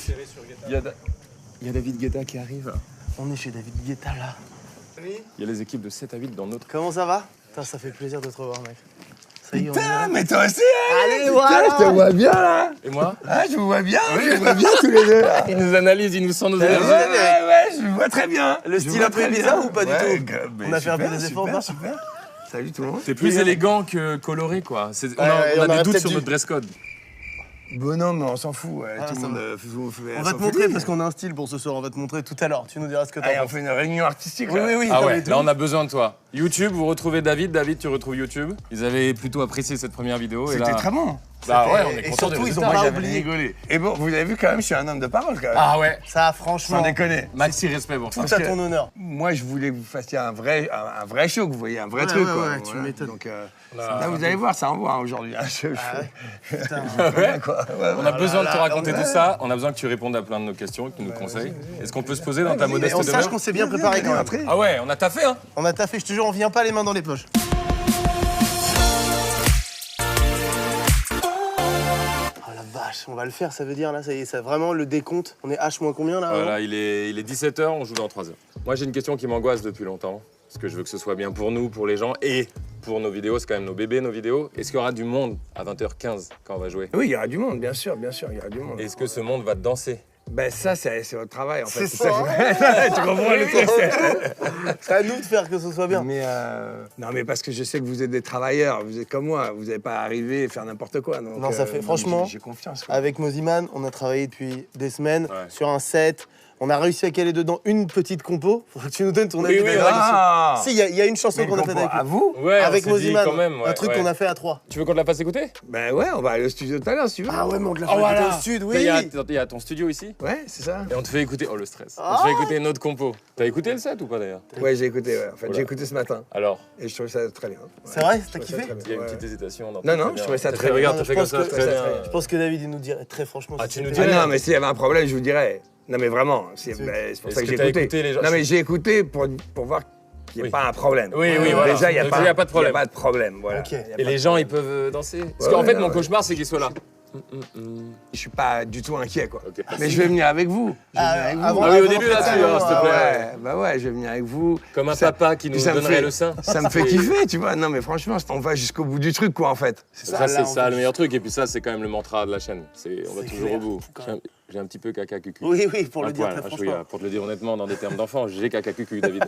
Il y a David Guetta qui arrive. On est chez David Guetta, là. Il y a les équipes de 7 à 8 dans notre... Comment ça va? Putain, ça fait plaisir de te revoir, mec. Ça y est, on est Putain, là. mais toi aussi, hein. Allez, voilà. Je te vois bien, là. Et moi? Ah, je vous vois bien, je vous vois bien tous les deux, là. Il nous analyse, il nous sent nos Ouais, énergies. je vous vois très bien. Le style un peu bizarre ou pas du tout? On On a fait un peu des efforts, pas? super. Salut tout le monde. C'est plus élégant que coloré, quoi. On Ouais, a on aurait des doutes peut-être sur dû. notre dress code. Bon, non, mais on s'en fout. Ouais, Ah, tout le ça monde. On va te montrer parce qu'on a un style pour ce soir. On va te montrer tout à l'heure. Tu nous diras ce que t'en Allez, on penses. fait une réunion artistique. Oui, là. oui. Ah non, ouais, mais tout. là on a besoin de toi. YouTube, vous retrouvez David. David, tu retrouves YouTube. Ils avaient plutôt apprécié cette première vidéo. C'était et là... très bon. Bah ouais, on est Et content surtout, des ils ont résultats. pas J'avais oublié. rigolé. Et bon, vous avez vu quand même, je suis un homme de parole quand même. Ah ouais, Ça, franchement, Sans déconner. maxi respect pour ça. tout à ton honneur. Moi, je voulais que vous fassiez un vrai show, que vous voyez, un vrai Ouais, truc. ouais, quoi. ouais, tu m'étonnes. Donc, là, vous allez voir, ça envoie hein, aujourd'hui. Hein, Ouais. quoi. Ouais, On a besoin de te raconter tout ça. On a besoin que tu répondes à plein de nos questions, que tu nous conseilles. Est-ce qu'on peut se poser dans ta Et modeste on sache demeure? qu'on s'est bien préparé quand même. Ah ouais, on a taffé, hein. On a taffé, je te jure, on vient pas les mains dans les poches. Oh la vache, on va le faire, ça veut dire là, ça y est, c'est vraiment le décompte. On est H moins combien là? Voilà, il est 17h, on joue dans 3 heures. Moi, j'ai une question qui m'angoisse depuis longtemps. Parce que je veux que ce soit bien pour nous, pour les gens et pour nos vidéos. C'est quand même nos bébés, nos vidéos. Est-ce qu'il y aura du monde à 20h15 quand on va jouer? Oui, il y aura du monde, bien sûr, il y aura du monde. Est-ce que ce monde va danser? Ben ça, c'est votre travail, en fait. C'est ça. Tu comprends le truc? C'est à nous de faire que ce soit bien. Mais non, mais parce que je sais que vous êtes des travailleurs, vous êtes comme moi, vous n'allez pas arriver et faire n'importe quoi. Donc, Non, ça fait, franchement, j'ai confiance. Quoi. avec Moziman, on a travaillé depuis des semaines Ouais. sur un set. On a réussi à caler dedans une petite compo. Faudrait que tu nous donnes ton avis. Oui, Ah. Si, il y a une chanson qu'on a faite avec à lui. vous? Ouais, Avec on s'est dit Moziman, quand même. un truc qu'on a fait à 3. Tu veux qu'on te la fasse écouter? Ben ouais, on va aller au studio tout à l'heure si tu veux. Ah ouais, mais on te l'a Oh fait écouter voilà. au stud, Il y, oui. il y a ton studio ici Ouais, c'est ça. et on te fait écouter. Oh le stress. On te fait écouter une autre compo. T'as écouté le set ou pas d'ailleurs? Ouais, j'ai écouté, ouais. En fait, Voilà. j'ai écouté ce matin. Alors, Et je trouvais ça très bien. Ouais. C'est vrai? Je T'as trouvais kiffé? ça très bien, il y a une ouais. petite hésitation. Non, non, je trouvais ça très bien. Regarde, Non, t'as fait je comme pense ça, que- très bien. Je pense que David, il nous dirait très franchement. Ah, si tu nous c'était- dirais. Ah non, mais s'il y avait un problème, je vous dirais. Non, mais vraiment, c'est pour Est-ce ça que que j'ai t'as écouté. écouté les gens? Non, mais j'ai écouté pour voir qu'il n'y ait Oui. pas un problème. Oui, oui, voilà. Déjà, il n'y a, Donc, il y a pas de problème. Il n'y a pas de problème, voilà. Ok. Il y a pas Et de les gens, problème. ils peuvent danser. Parce Ouais, qu'en fait, ouais, mon ouais. cauchemar, c'est qu'ils soient là. Je suis pas du tout inquiet, quoi. Ok. Mais je vais venir avec vous. Ah oui, au début là-dessus, hein, s'il te plaît. Ouais, bah ouais, je vais venir avec vous. Comme un papa qui nous donnerait le sein. Ça me fait kiffer, tu vois. Non, mais franchement, on va jusqu'au bout du truc, quoi, en fait. Ça, c'est ça le meilleur truc. Et puis ça, c'est quand même le mantra de la chaîne. On va toujours au bout. J'ai un petit peu caca cucu. Oui, pour le dire très franchement. Pour te le dire honnêtement, dans des termes d'enfant, j'ai caca cucu, David.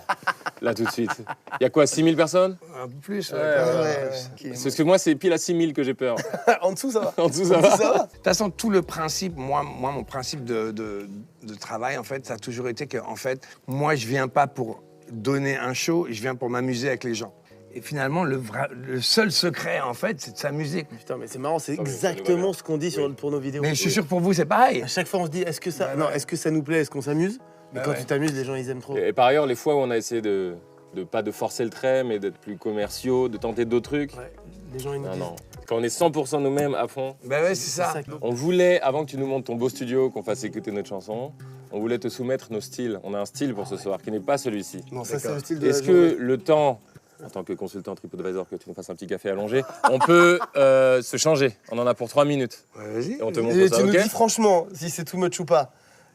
Là, tout de suite. Il y a quoi, 6000 personnes? Un peu plus, Parce que moi, c'est pile à 6000 que j'ai peur. En dessous, ça va. En dessous, ça va. De toute façon, tout le principe, moi mon principe de travail, en fait, ça a toujours été que, en fait, moi, je viens pas pour donner un show, je viens pour m'amuser avec les gens. Et finalement, le seul secret, en fait, c'est de s'amuser. Putain, mais c'est marrant, c'est exactement ce qu'on dit pour nos vidéos. Mais je suis sûr pour vous, c'est pareil. À chaque fois, on se dit, est-ce que ça nous plaît, est-ce qu'on s'amuse? Mais quand tu t'amuses, les gens, ils aiment trop. Et par ailleurs, les fois où on a essayé de pas de forcer le trait, mais d'être plus commerciaux, de tenter d'autres trucs. Ouais, les gens, ils nous disent. Non. Quand on est 100% nous-mêmes à fond. Bah ouais, c'est ça. On voulait, avant que tu nous montres ton beau studio, qu'on fasse écouter notre chanson, on voulait te soumettre nos styles. On a un style pour ce soir qui n'est pas celui-ci. Non, ça, c'est le style de Est-ce que le temps, en tant que consultant TripAdvisor, que tu nous fasses un petit café allongé, on peut se changer? On en a pour 3 minutes. Ouais, vas-y. Et on te montre Et ça, tu ok? nous dis franchement si c'est too much ou pas.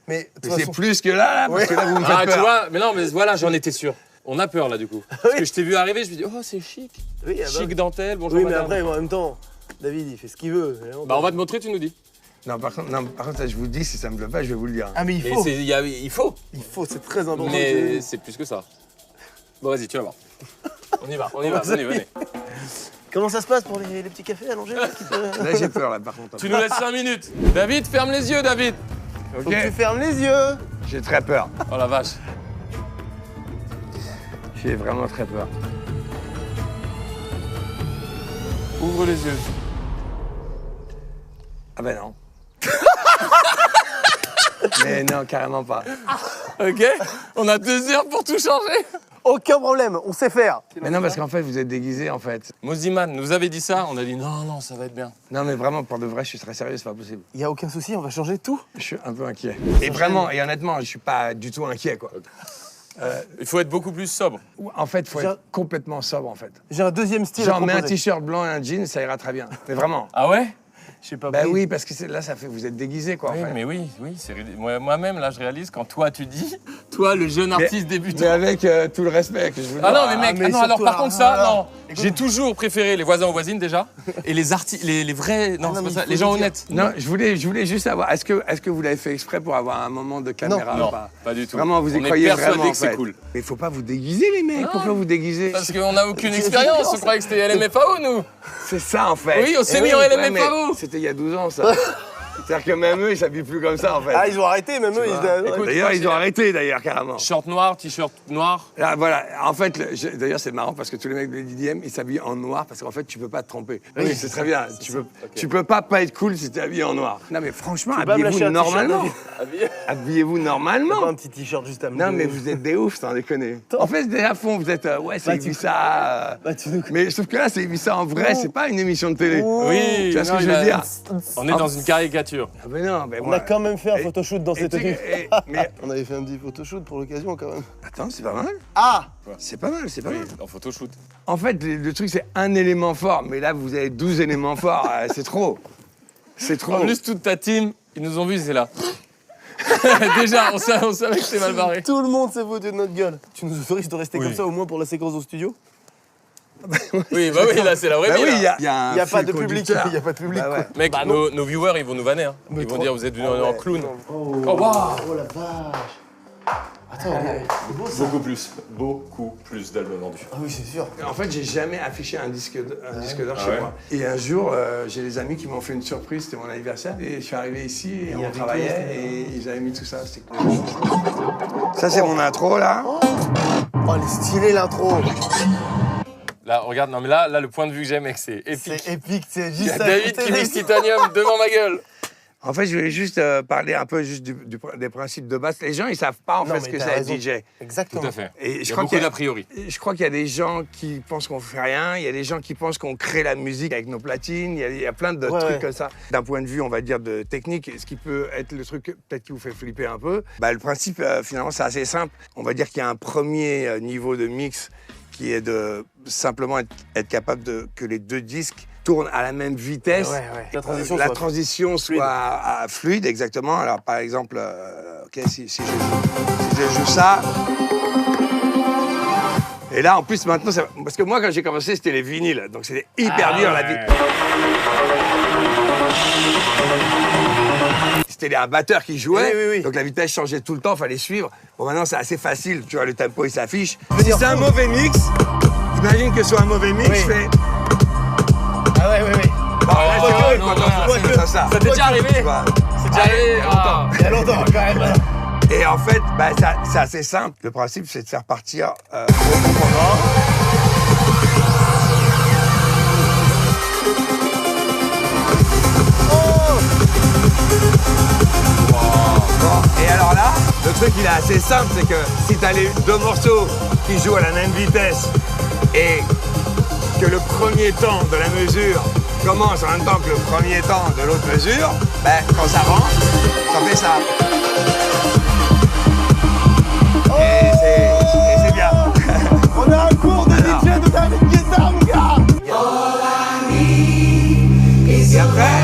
Mais c'est plus que là, parce que là, vous me faites peur. Tu vois, mais non, mais voilà, j'en étais sûr. On a peur là du coup. Parce que je t'ai vu arriver, je me dis, oh, c'est chic. Oui, Chic dentelle, bonjour. Oui, mais madame. après, en même temps, David, il fait ce qu'il veut. Bah, on va te montrer, tu nous dis. Non, par contre, ça, je vous le dis, si ça me plaît pas, je vais vous le dire. Ah, mais il faut. Il faut. Il faut, c'est très important. Mais c'est plus que ça. Bon, vas-y, tu vas voir. On y va, venez. Comment ça se passe pour les petits cafés allongés là, Là, j'ai peur, là, par contre. Tu nous laisses 5 minutes. David, ferme les yeux, David. Faut que tu fermes les yeux. J'ai très peur. Oh la vache. J'ai vraiment très peur. Ouvre les yeux. Ah ben non. Mais non, carrément pas. Ok, on a 2 heures pour tout changer. Aucun problème, on sait faire. Mais non, parce qu'en fait, vous êtes déguisé, en fait. Moziman nous avait dit ça, on a dit non, ça va être bien. Non, mais vraiment, pour de vrai, je suis très sérieux, c'est pas possible. Il y a aucun souci, on va changer tout. Je suis un peu inquiet. Et vraiment, et honnêtement, je suis pas du tout inquiet, quoi. Il faut être beaucoup plus sobre. En fait, il faut être complètement sobre, en fait. J'ai un deuxième style Genre, à mets un proposer. t-shirt blanc et un jean, ça ira très bien. Mais vraiment. Ah ouais? Je sais pas. Bah oui, parce que là, ça fait, vous êtes déguisé, quoi. Oui, en fait. mais oui, c'est ridicule. Moi-même, là, je réalise quand toi, tu dis, toi, le jeune artiste débutant. Mais avec tout le respect que je vous dis. Ah non, mais mec, non, alors par contre, ça, non. Écoute, J'ai toujours préféré les voisins aux voisines déjà, et les vrais, non, c'est pas ça, les gens honnêtes. Non, je voulais juste savoir, est-ce que vous l'avez fait exprès pour avoir un moment de caméra Non, ou pas? pas du tout. Vraiment, vous y On est croyez persuadé vraiment, que c'est en fait. cool. Mais faut pas vous déguiser, les mecs. Pourquoi vous déguisez? Parce qu'on n'a aucune expérience, on croyait que c'était LMFAO, nous. C'est ça, en fait. Oui, on s'est mis en ouais, LMFAO. mais c'était il y a 12 ans, ça. C'est-à-dire que même eux, ils s'habillent plus comme ça, en fait. Ah, ils ont arrêté, même eux. Écoute, D'ailleurs, ils ont arrêté, d'ailleurs, carrément. Short noir, t-shirt noir. Là, voilà, en fait, d'ailleurs, c'est marrant parce que tous les mecs de l'IDM, ils s'habillent en noir parce qu'en fait, tu peux pas te tromper. Oui, c'est très bien. Tu peux pas être cool si t'es habillé en noir. Non, mais franchement, habillez-vous normalement. Habillez-vous normalement. Pas un petit t-shirt juste à me Non, mais vous êtes des oufs, sans déconner. En fait, dès à fond, vous êtes, ouais, c'est Ibiza. Mais sauf que là, c'est Ibiza en vrai, c'est pas une émission de télé. Oui, tu vois ce que je veux dire? On est dans une caricature. Ah, mais non, mais On a quand même fait un photoshoot dans cette tenue. Mais on avait fait un petit photoshoot pour l'occasion quand même. attends, c'est pas mal. Ah! C'est pas mal, c'est pas mal. En photoshoot. En fait, le truc, c'est un élément fort. Mais là, vous avez 12 éléments forts. C'est trop. C'est trop. En plus, toute ta team, ils nous ont vus, c'est là. Déjà, on savait que c'était mal barré. Tout le monde s'est foutu de notre gueule. Tu nous autorises de rester comme ça au moins pour la séquence au studio? Oui, bah oui, là, c'est la vraie vie. Oui, là. il y a Il n'y a pas de public. Il n'y a pas de public. Bah ouais. Mec, Bah nos viewers, ils vont nous vanner. Hein. Ils vont dire, vous êtes venus en clown. Oh, Oh, waouh! oh la vache. Attends, c'est beau ça. Beaucoup plus d'albums vendus. Ah oui, c'est sûr. En fait, j'ai jamais affiché un disque d'or chez moi. Et un jour, j'ai des amis qui m'ont fait une surprise, c'était mon anniversaire. Et je suis arrivé ici et on travaillait et ils avaient mis tout ça. C'était cool. Ça, c'est mon intro, là. Oh, elle est stylée l'intro. Là, regarde, non mais là, le point de vue que j'aime, mec, c'est épique. C'est épique, c'est Il y juste a David qui mixe Titanium devant ma gueule. En fait, je voulais juste parler un peu juste des principes de base. Les gens, ils savent pas en fait ce que c'est être DJ. Exactement. Tout à fait. Et Il y a beaucoup d'a priori. Je crois qu'il y a des gens qui pensent qu'on fait rien. Il y a des gens qui pensent qu'on crée la musique avec nos platines. Il y a plein de trucs comme ça. D'un point de vue, on va dire, de technique, ce qui peut être le truc peut-être qui vous fait flipper un peu. Bah, le principe, finalement, c'est assez simple. On va dire qu'il y a un premier niveau de mix qui est de simplement être capable que les deux disques tournent à la même vitesse. La transition soit fluide, exactement. Alors par exemple, si je joue ça. Et là, en plus, maintenant, parce que moi, quand j'ai commencé, c'était les vinyles, donc c'était hyper dur, la vie. C'était un batteur qui jouait, donc la vitesse changeait tout le temps, fallait suivre. Bon, maintenant, c'est assez facile, tu vois, le tempo, il s'affiche. Si c'est un mauvais mix, imagine que sur un mauvais mix, je fais... Ah ouais. Bon, là, ça. Ça t'est déjà arrivé? C'est déjà arrivé. Il y a longtemps, quand même. Et en fait, c'est assez simple. Le principe, c'est de faire partir au composant. Et alors là, le truc, il est assez simple, c'est que si tu as les deux morceaux qui jouent à la même vitesse et que le premier temps de la mesure commence en même temps que le premier temps de l'autre mesure, quand ça rentre, ça fait ça. Et c'est bien. On a un cours de DJ de David Guetta, mon gars. Et après,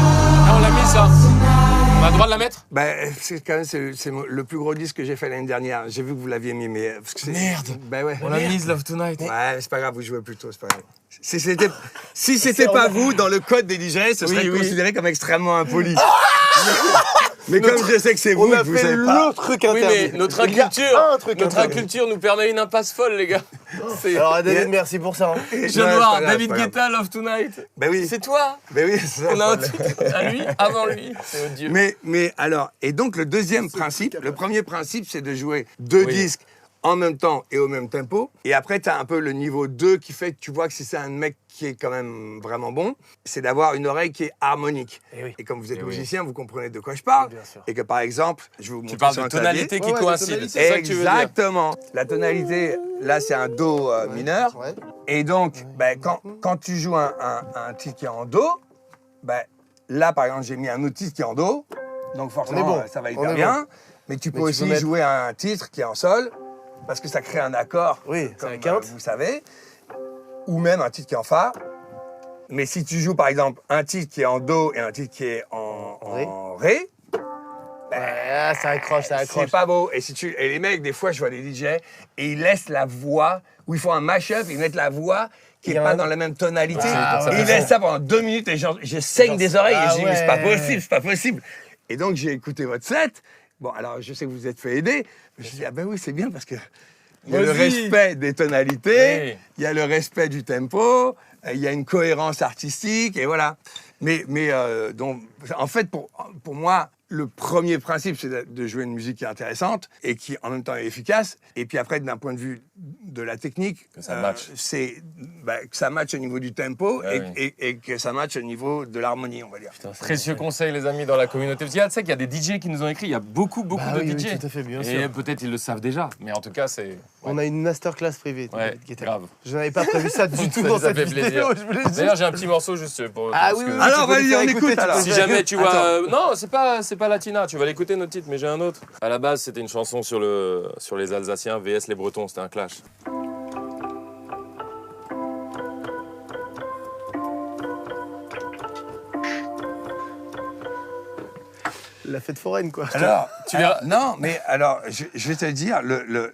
on l'a mis ça. On a le droit de la mettre? C'est quand même c'est le plus gros disque que j'ai fait l'année dernière. J'ai vu que vous l'aviez mis, mais... Merde. Ouais. On l'a mise, Love Tonight. Ouais, c'est pas grave, vous jouez plus tôt, c'est pas grave. Si c'était pas vous, dans le code des DJ, ce serait considéré comme extrêmement impoli. Mais comme je sais que c'est vous, vous savez pas. Le truc interdit. Oui, mais notre inculture nous permet une impasse folle, les gars. Alors, David, merci pour ça. Je vois David Guetta, Love Tonight. Oui. C'est toi. Oui, c'est ça. On a un titre à lui, avant lui. C'est odieux. Mais alors, et donc le deuxième principe, le premier principe, c'est de jouer deux disques en même temps et au même tempo. Et après, tu as un peu le niveau 2 qui fait que tu vois que si c'est un mec qui est quand même vraiment bon, c'est d'avoir une oreille qui est harmonique. Et comme vous êtes musicien, vous comprenez de quoi je parle. Et que par exemple, je vais vous montrer. Tu parles de tonalité qui coïncide. C'est ça que tu veux dire. Exactement. La tonalité, là, c'est un Do mineur. Et donc, quand tu joues un titre qui est en Do, là, par exemple, j'ai mis un autre titre qui est en Do. Donc forcément, ça va hyper bien. Mais tu peux aussi jouer un titre qui est en Sol. Parce que ça crée un accord, comme vous savez, ou même un titre qui est en Fa. Mais si tu joues par exemple un titre qui est en Do et un titre qui est en Ré, ça accroche. C'est pas beau. Et les mecs, des fois, je vois des DJ et ils laissent la voix, ou ils font un mash-up, ils mettent la voix qui n'est pas dans la même tonalité. Ils laissent ça pendant 2 minutes et je saigne des oreilles et je dis mais c'est pas possible. Et donc j'ai écouté votre set. Bon, alors je sais que vous êtes fait aider. Je me suis dit, oui, c'est bien parce que il y a le respect des tonalités, il y a le respect du tempo, il y a une cohérence artistique, et voilà. Mais donc, en fait, pour moi, le premier principe, c'est de jouer une musique qui est intéressante et qui, en même temps, est efficace. Et puis après, d'un point de vue de la technique, que ça match. C'est que ça matche au niveau du tempo et que ça match au niveau de l'harmonie, on va dire. Précieux conseil, les amis, dans la communauté. Tu sais qu'il y a des DJ qui nous ont écrit, il y a beaucoup de DJ. Oui, tout à fait, bien sûr. Et peut-être ils le savent déjà, mais en tout cas, c'est... On a une masterclass privée. Grave. Je n'avais pas prévu ça du tout dans cette vidéo. D'ailleurs, j'ai un petit morceau juste pour... Alors, vas-y, on écoute alors. Si jamais tu vois... Non, c'est pas Latina, tu vas l'écouter notre titre, mais j'ai un autre. À la base, c'était une chanson sur les Alsaciens vs les Bretons, c'était un clash. La fête foraine, quoi. Alors, non, mais alors, je vais te dire,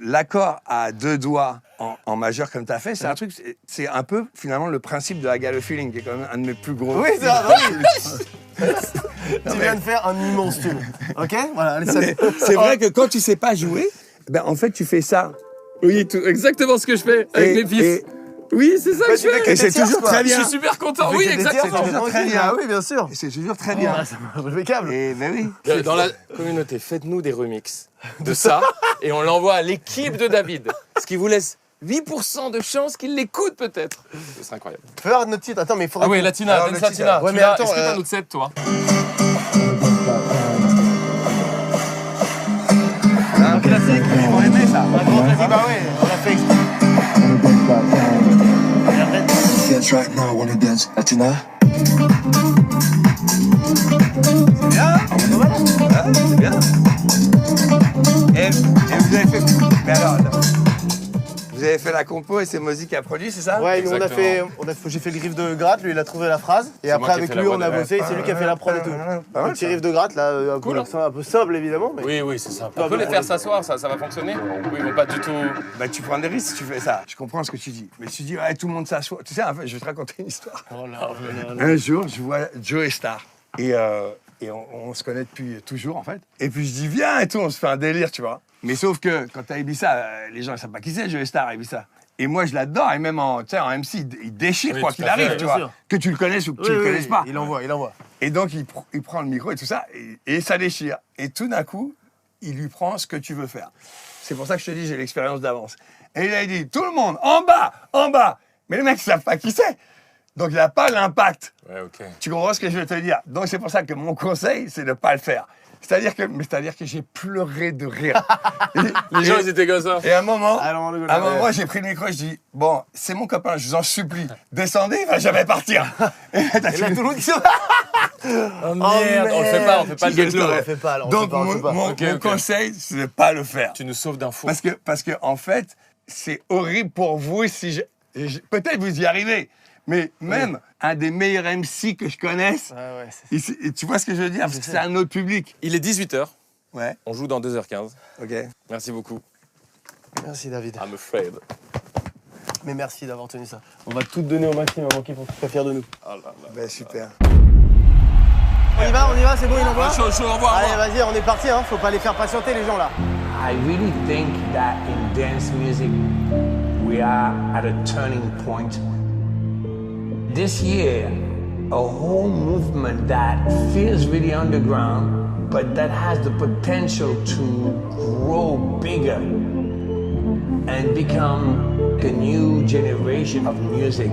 l'accord à 2 doigts en majeur comme tu as fait, c'est un truc, c'est un peu finalement le principe de I Got a Feeling, qui est quand même un de mes plus gros. Oui, c'est vrai. Tu viens de faire un immense tube. Ok, voilà. Allez, c'est vrai que quand tu sais pas jouer, en fait, tu fais ça. Oui, exactement ce que je fais avec mes fils. Oui, c'est ça que je fais. Et c'est toujours très bien. Je suis super content. Oui, exactement. C'est toujours très bien. Oui, bien sûr. Et c'est toujours très bien. Impeccable. Oui. Dans la communauté, faites-nous des remixes de ça et on l'envoie à l'équipe de David. Ce qui vous laisse 8% de chance qu'il l'écoute peut-être. C'est incroyable. Fais voir notre titre. Attends, mais il faut... Ah oui, Latina, Dance Latina. Ouais, mais attends, est-ce que t'as un autre set, toi? Un classique, ils vont aimer ça. Un grand classique, bah oui, on l'a fait exprès. Dance right now, wanna dance Latina. C'est bien. Et vous avez fait... Mais alors... Vous avez fait la compo et c'est Mozi qui a produit, c'est ça? Ouais, nous j'ai fait le riff de gratte, lui il a trouvé la phrase. Et après avec lui on a bossé, c'est lui qui a fait la prod et tout. Un petit riff de gratte là, un peu simple évidemment. Mais... Oui, c'est simple. On peut les faire s'asseoir, ça va fonctionner? Ou ils vont pas du tout... Bah tu prends des risques si tu fais ça. Je comprends ce que tu dis. Mais si tu dis, ouais, tout le monde s'assoit. Tu sais, en fait, je vais te raconter une histoire. Un jour, je vois Joey Star. Et on se connaît depuis toujours, en fait. Et puis je dis, viens et tout, on se fait un délire, tu vois. Mais sauf que quand t'as Ibiza, les gens ne savent pas qui c'est, Joey Star, Ibiza. Et moi, je l'adore. Et même en MC, il déchire quoi qu'il arrive, tu vois. Que tu le connaisses ou que tu le connaisses pas. Il envoie. Et donc, il prend le micro et tout ça, et ça déchire. Et tout d'un coup, il lui prend ce que tu veux faire. C'est pour ça que je te dis, j'ai l'expérience d'avance. Et il a dit, tout le monde, en bas. Mais les mecs ne savent pas qui c'est. Donc, il n'a pas l'impact. Ouais, ok. Tu comprends ce que je veux te dire? Donc, c'est pour ça que mon conseil, c'est de ne pas le faire. C'est-à-dire que j'ai pleuré de rire. Les gens, ils étaient comme ça. Et à un moment, j'ai pris le micro et je dis, bon, c'est mon copain, je vous en supplie, descendez, il va jamais partir. Et là, tout le monde dit, oh merde, on le fait pas le get-low. Donc, mon conseil, c'est de ne pas le faire. Tu nous sauves d'un fou. Parce que en fait, c'est horrible pour vous si peut-être vous y arrivez. Mais même un des meilleurs MC que je connaisse, tu vois ce que je veux dire? Parce que c'est un autre public. Il est 18h. Ouais. On joue dans 2h15. Ok. Merci beaucoup. Merci David. I'm afraid. Mais merci d'avoir tenu ça. On va tout donner au maximum avant qu'ils soient fiers de nous. Oh là là. Ben, super. On y va, c'est bon, il envoie? Chaud, au revoir. Allez, vas-y, on est parti, hein. Faut pas les faire patienter les gens là. I really think that in dance music, we are at a turning point. This year, a whole movement that feels really underground, but that has the potential to grow bigger and become a new generation of music.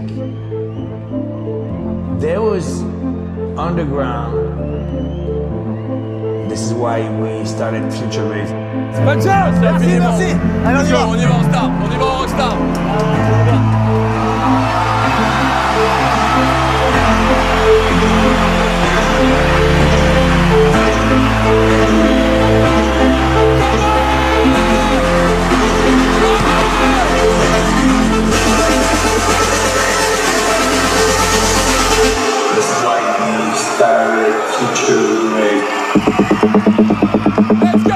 There was underground. This is why we started Future Rave. Bonne chance, merci. Allez, on y va en star, on y va en rockstar. This is why we started Future Rave. Let's go!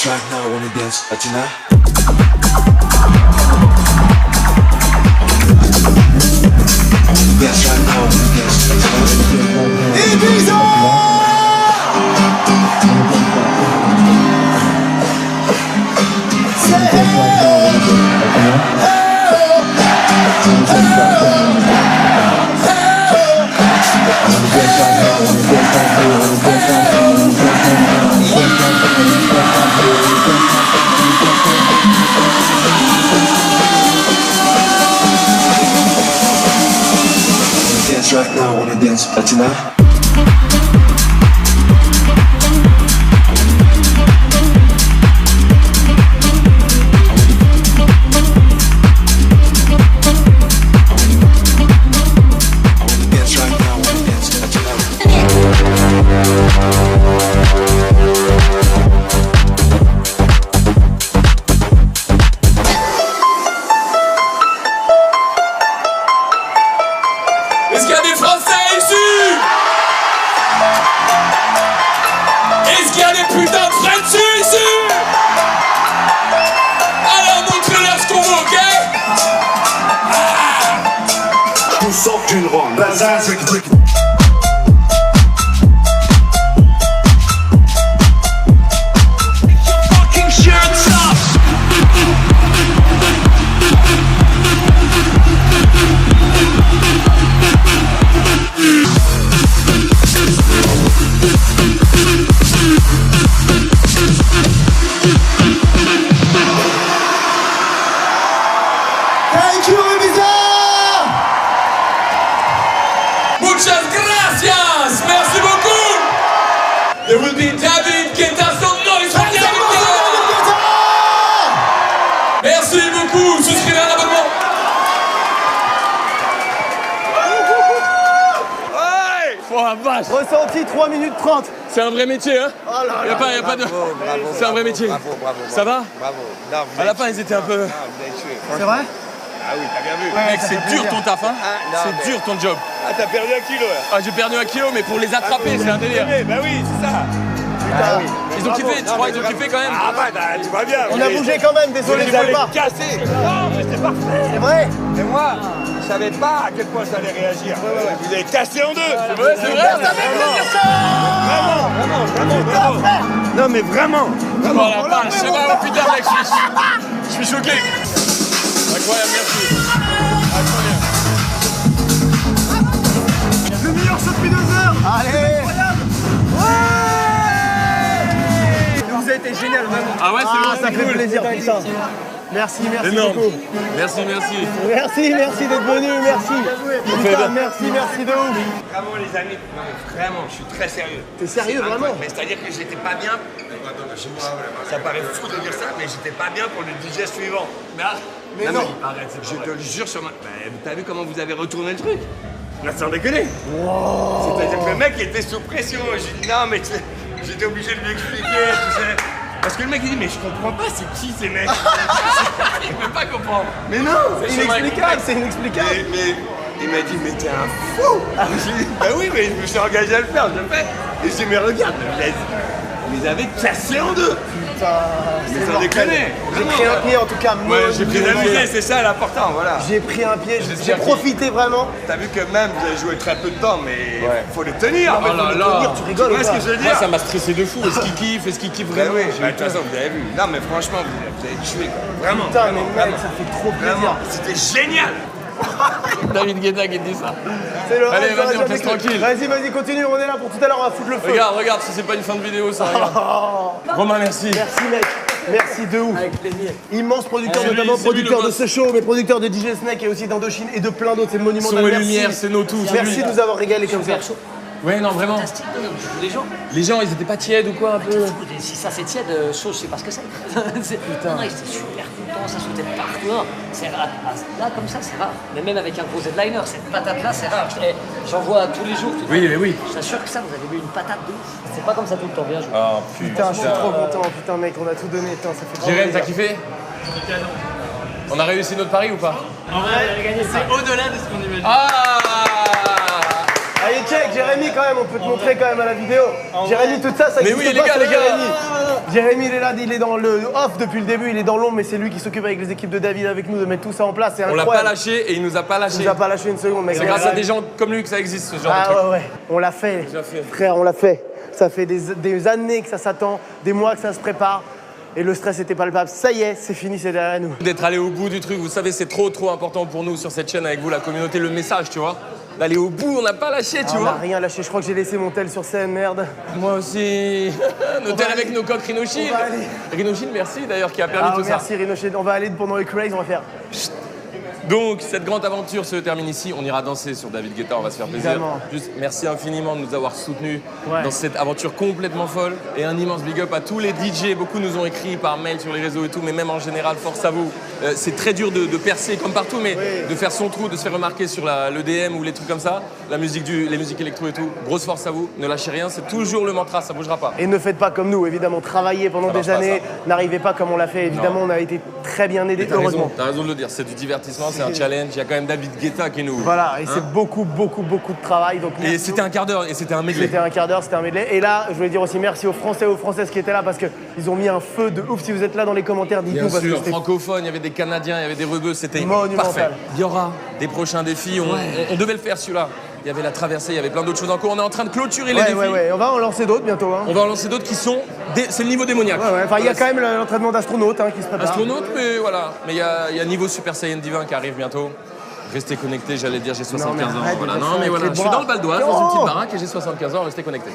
Right now, I wanna dance, Latina. Dance right now, I wanna dance, Latina. Ibiza! Dance right now, I wanna dance, Latina. putain de Frenchies ici. Alors montre-leur ce qu'on veut, ok? Je vous sors qu'une ronde. Bazaz, Thank you, Ibiza! Muchas gracias! Merci beaucoup! There will be David Guetta, son noise for David Guetta! Merci beaucoup! Souscrivez à l'abonnement! Oh la vache! Ressenti 3 minutes 30. C'est un vrai métier, hein? Oh là y a pas de. C'est un vrai métier. Bravo. Ça va? Bravo. Non, vous À la avez fin, ils étaient un peu. tué. Ah, vous avez tué. C'est vrai? Ah oui, t'as bien vu. Mec, c'est dur ton taf, hein? non, C'est mais- dur ton job. Ah, t'as perdu 1 kilo là. Ah, j'ai perdu 1 kilo, mais pour les attraper, c'est un délire. Bah oui, c'est ça. Ah oui. Ils ont kiffé, tu crois, ils ont kiffé quand même? Ah bah, tu vois bien. On a bougé quand même, désolé, Vous j'aime allez pas. casser. Non, mais c'est parfait. C'est vrai? Et moi, je savais pas à quel point ça allait réagir. Vous avez cassé en deux. C'est vrai, c'est vrai. Vraiment. Non, mais vraiment. Oh la vache, c'est vrai, oh putain, mec, je suis choqué. Incroyable, merci. Incroyable. Le meilleur saut depuis 2 heures. Allez. Vous avez été génial, vraiment. Ah ouais, c'est bon, ça c'est fait cool. plaisir, putain. Merci Énorme. beaucoup. Merci. Merci d'être venu, merci. Putain, merci de ouf. Vraiment, les amis, non, mais vraiment, je suis très sérieux. T'es sérieux, C'est vraiment? incroyable. Mais c'est-à-dire que j'étais pas bien. Ça paraît fou de dire ça, mais j'étais pas bien pour le DJ suivant. Mais non. Arrête, je te le jure sur ma. T'as vu comment vous avez retourné le truc? Là, sans déconner. C'est-à-dire que le mec était sous pression. J'ai dit non, mais j'étais obligé de lui expliquer, tu sais. Parce que le mec il dit mais je comprends pas, c'est qui ces mecs? Il peut pas comprendre. Mais non, C'est inexplicable. mais il m'a dit mais t'es un fou. J'ai dit bah oui mais je me suis engagé à le faire, je le fais. Et j'ai dit mais regarde, vous les avez cassés en deux. Putain, Mais c'est sans mortel. déconner. J'ai pris un pied en tout cas. Ouais, j'ai pris un pied. C'est ça l'important, voilà. J'ai pris un pied, j'ai J'espère profité vraiment. T'as vu que même vous avez joué très peu de temps, mais faut les tenir. Oh là là. Tu rigoles ou Tu vois pas? ce que je veux Moi, dire? ça m'a stressé de fou. Est-ce qu'il kiffe? Est-ce qu'il kiffe Bah vraiment? oui, de toute façon vous avez vu. Non mais franchement vous avez tué quoi. Vraiment. Putain, vraiment, mais mec, vraiment. ça fait trop plaisir. Vraiment, c'était génial. David Guetta qui dit ça. C'est le Allez, rêve, vas-y, ça va on te laisse jamais- tranquille. Vas-y, continue, on est là pour tout à l'heure, on va foutre le feu. Regarde, si c'est pas une fin de vidéo, ça regarde. Romain, merci. Merci mec, merci de ouf. Avec plaisir. Immense producteur, C'est lui, notamment c'est lui, producteur le de boss. ce show, mais producteur de DJ Snake et aussi d'Indochine et de plein d'autres, c'est le monument Son et lumière, c'est nos tout. c'est Merci lui. de nous avoir régalé comme ça. Ouais, non, vraiment. Les gens, ils étaient pas tièdes ou quoi un peu? Si ça c'est tiède, chose, je sais pas ce que c'est. Putain. Non, ils étaient super contents, ça sautait de partout. Non, c'est rare. Là, comme ça, c'est rare. Mais même avec un gros headliner, cette patate-là, c'est rare. J'en vois tous les jours. Oui, mais oui. Je t'assure que ça, vous avez vu une patate de ouf. C'est pas comme ça tout le temps, bien joué. Oh Putain, je suis trop content, putain mec, on a tout donné, putain, ça fait trop Jérém, plaisir. t'as kiffé? On a réussi notre pari ou pas? En vrai, c'est au-delà de ce qu'on imagine. Ah! Allez check, Jérémy quand même, on peut te montrer quand même à la vidéo. Jérémy, tout ça, ça Mais existe oui, les pas, gars, c'est les gars. Jérémy. Jérémy, il est là, il est dans le off depuis le début, il est dans l'ombre, mais c'est lui qui s'occupe avec les équipes de David avec nous de mettre tout ça en place, c'est On l'a incroyable. pas lâché et il nous a pas Il lâché. nous a pas lâché une seconde, mec. C'est grâce à des gens comme lui que ça existe, ce genre de Ah truc. ouais, on l'a fait. Frère, on l'a fait. Ça fait des années que ça s'attend, des mois que ça se prépare. Et le stress était palpable. Ça y est, c'est fini, c'est derrière nous. D'être allé au bout du truc, vous savez, c'est trop important pour nous sur cette chaîne avec vous, la communauté, le message, tu vois. D'aller au bout, on n'a pas lâché, tu On vois. n'a rien lâché, je crois que j'ai laissé mon tel sur scène, merde. Moi aussi. Nos tels avec nos coques Rhinoshield. On va aller. Rhinoshield, merci d'ailleurs, qui a permis tout ça. Merci Rhinoshield, on va aller pendant le craze, on va faire. Donc, cette grande aventure se termine ici. On ira danser sur David Guetta, on va se faire plaisir. Évidemment. Juste, merci infiniment de nous avoir soutenus Ouais. dans cette aventure complètement folle. Et un immense big up à tous les DJ. Beaucoup nous ont écrit par mail sur les réseaux et tout, mais même en général, force à vous. C'est très dur de percer comme partout, mais de faire son trou, de se faire remarquer sur l'EDM ou les trucs comme ça, les musiques électro et tout. Grosse force à vous. Ne lâchez rien, c'est toujours le mantra, ça bougera pas. Et ne faites pas comme nous, évidemment, travaillez pendant Ça des marche pas, années, n'arrivez pas comme on l'a fait, évidemment, Non. on a été très bien aidés, T'as heureusement. raison, t'as raison de le dire, c'est du divertissement, c'est un challenge. Il y a quand même David Guetta qui nous. Voilà, et c'est beaucoup de travail. Donc et c'était un quart d'heure, et c'était un medley. C'était un quart d'heure, c'était un medley. Et là, je voulais dire aussi merci aux Français et aux Françaises qui étaient là parce qu'ils ont mis un feu de ouf. Si vous êtes là dans les commentaires, dites-nous. Bien sûr, francophone, il y avait des Canadiens, il y avait des rebeux, c'était parfait. Il y aura des prochains défis, on devait le faire celui-là. Il y avait la traversée, il y avait plein d'autres choses en cours. On est en train de clôturer les défis. On va en lancer d'autres bientôt. Hein. On va en lancer d'autres qui sont. C'est le niveau démoniaque. Enfin, il y a quand même l'entraînement d'astronaute qui se prépare. Astronaute, mais voilà. Mais il y a niveau Super Saiyan Divin qui arrive bientôt. Restez connectés, j'allais dire j'ai 75 ans. Voilà. Non, mais voilà, je suis dans le Val d'Oise, dans une petite baraque et j'ai 75 ans, restez connectés.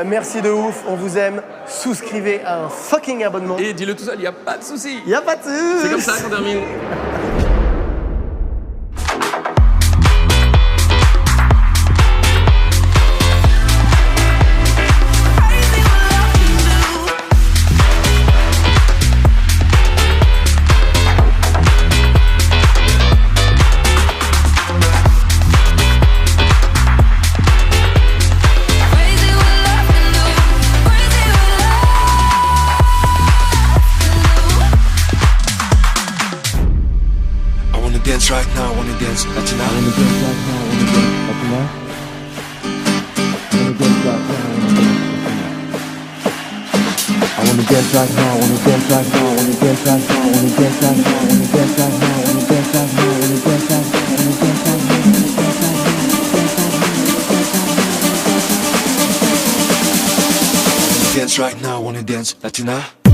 Merci de ouf, on vous aime. Souscrivez à un fucking abonnement. Et dis-le tout seul, il n'y a pas de souci. Il n'y a pas de souci. C'est comme ça qu'on termine. Right now, I wanna dance Latina. I wanna dance right now, I wanna dance Latina. I wanna dance right now, I wanna dance right now, I wanna dance right now, I wanna dance right now, I wanna dance right now, I wanna dance right now, I wanna dance right now, I wanna dance right now, I wanna dance right now, I wanna dance right now, I wanna dance right now, I wanna dance Latina.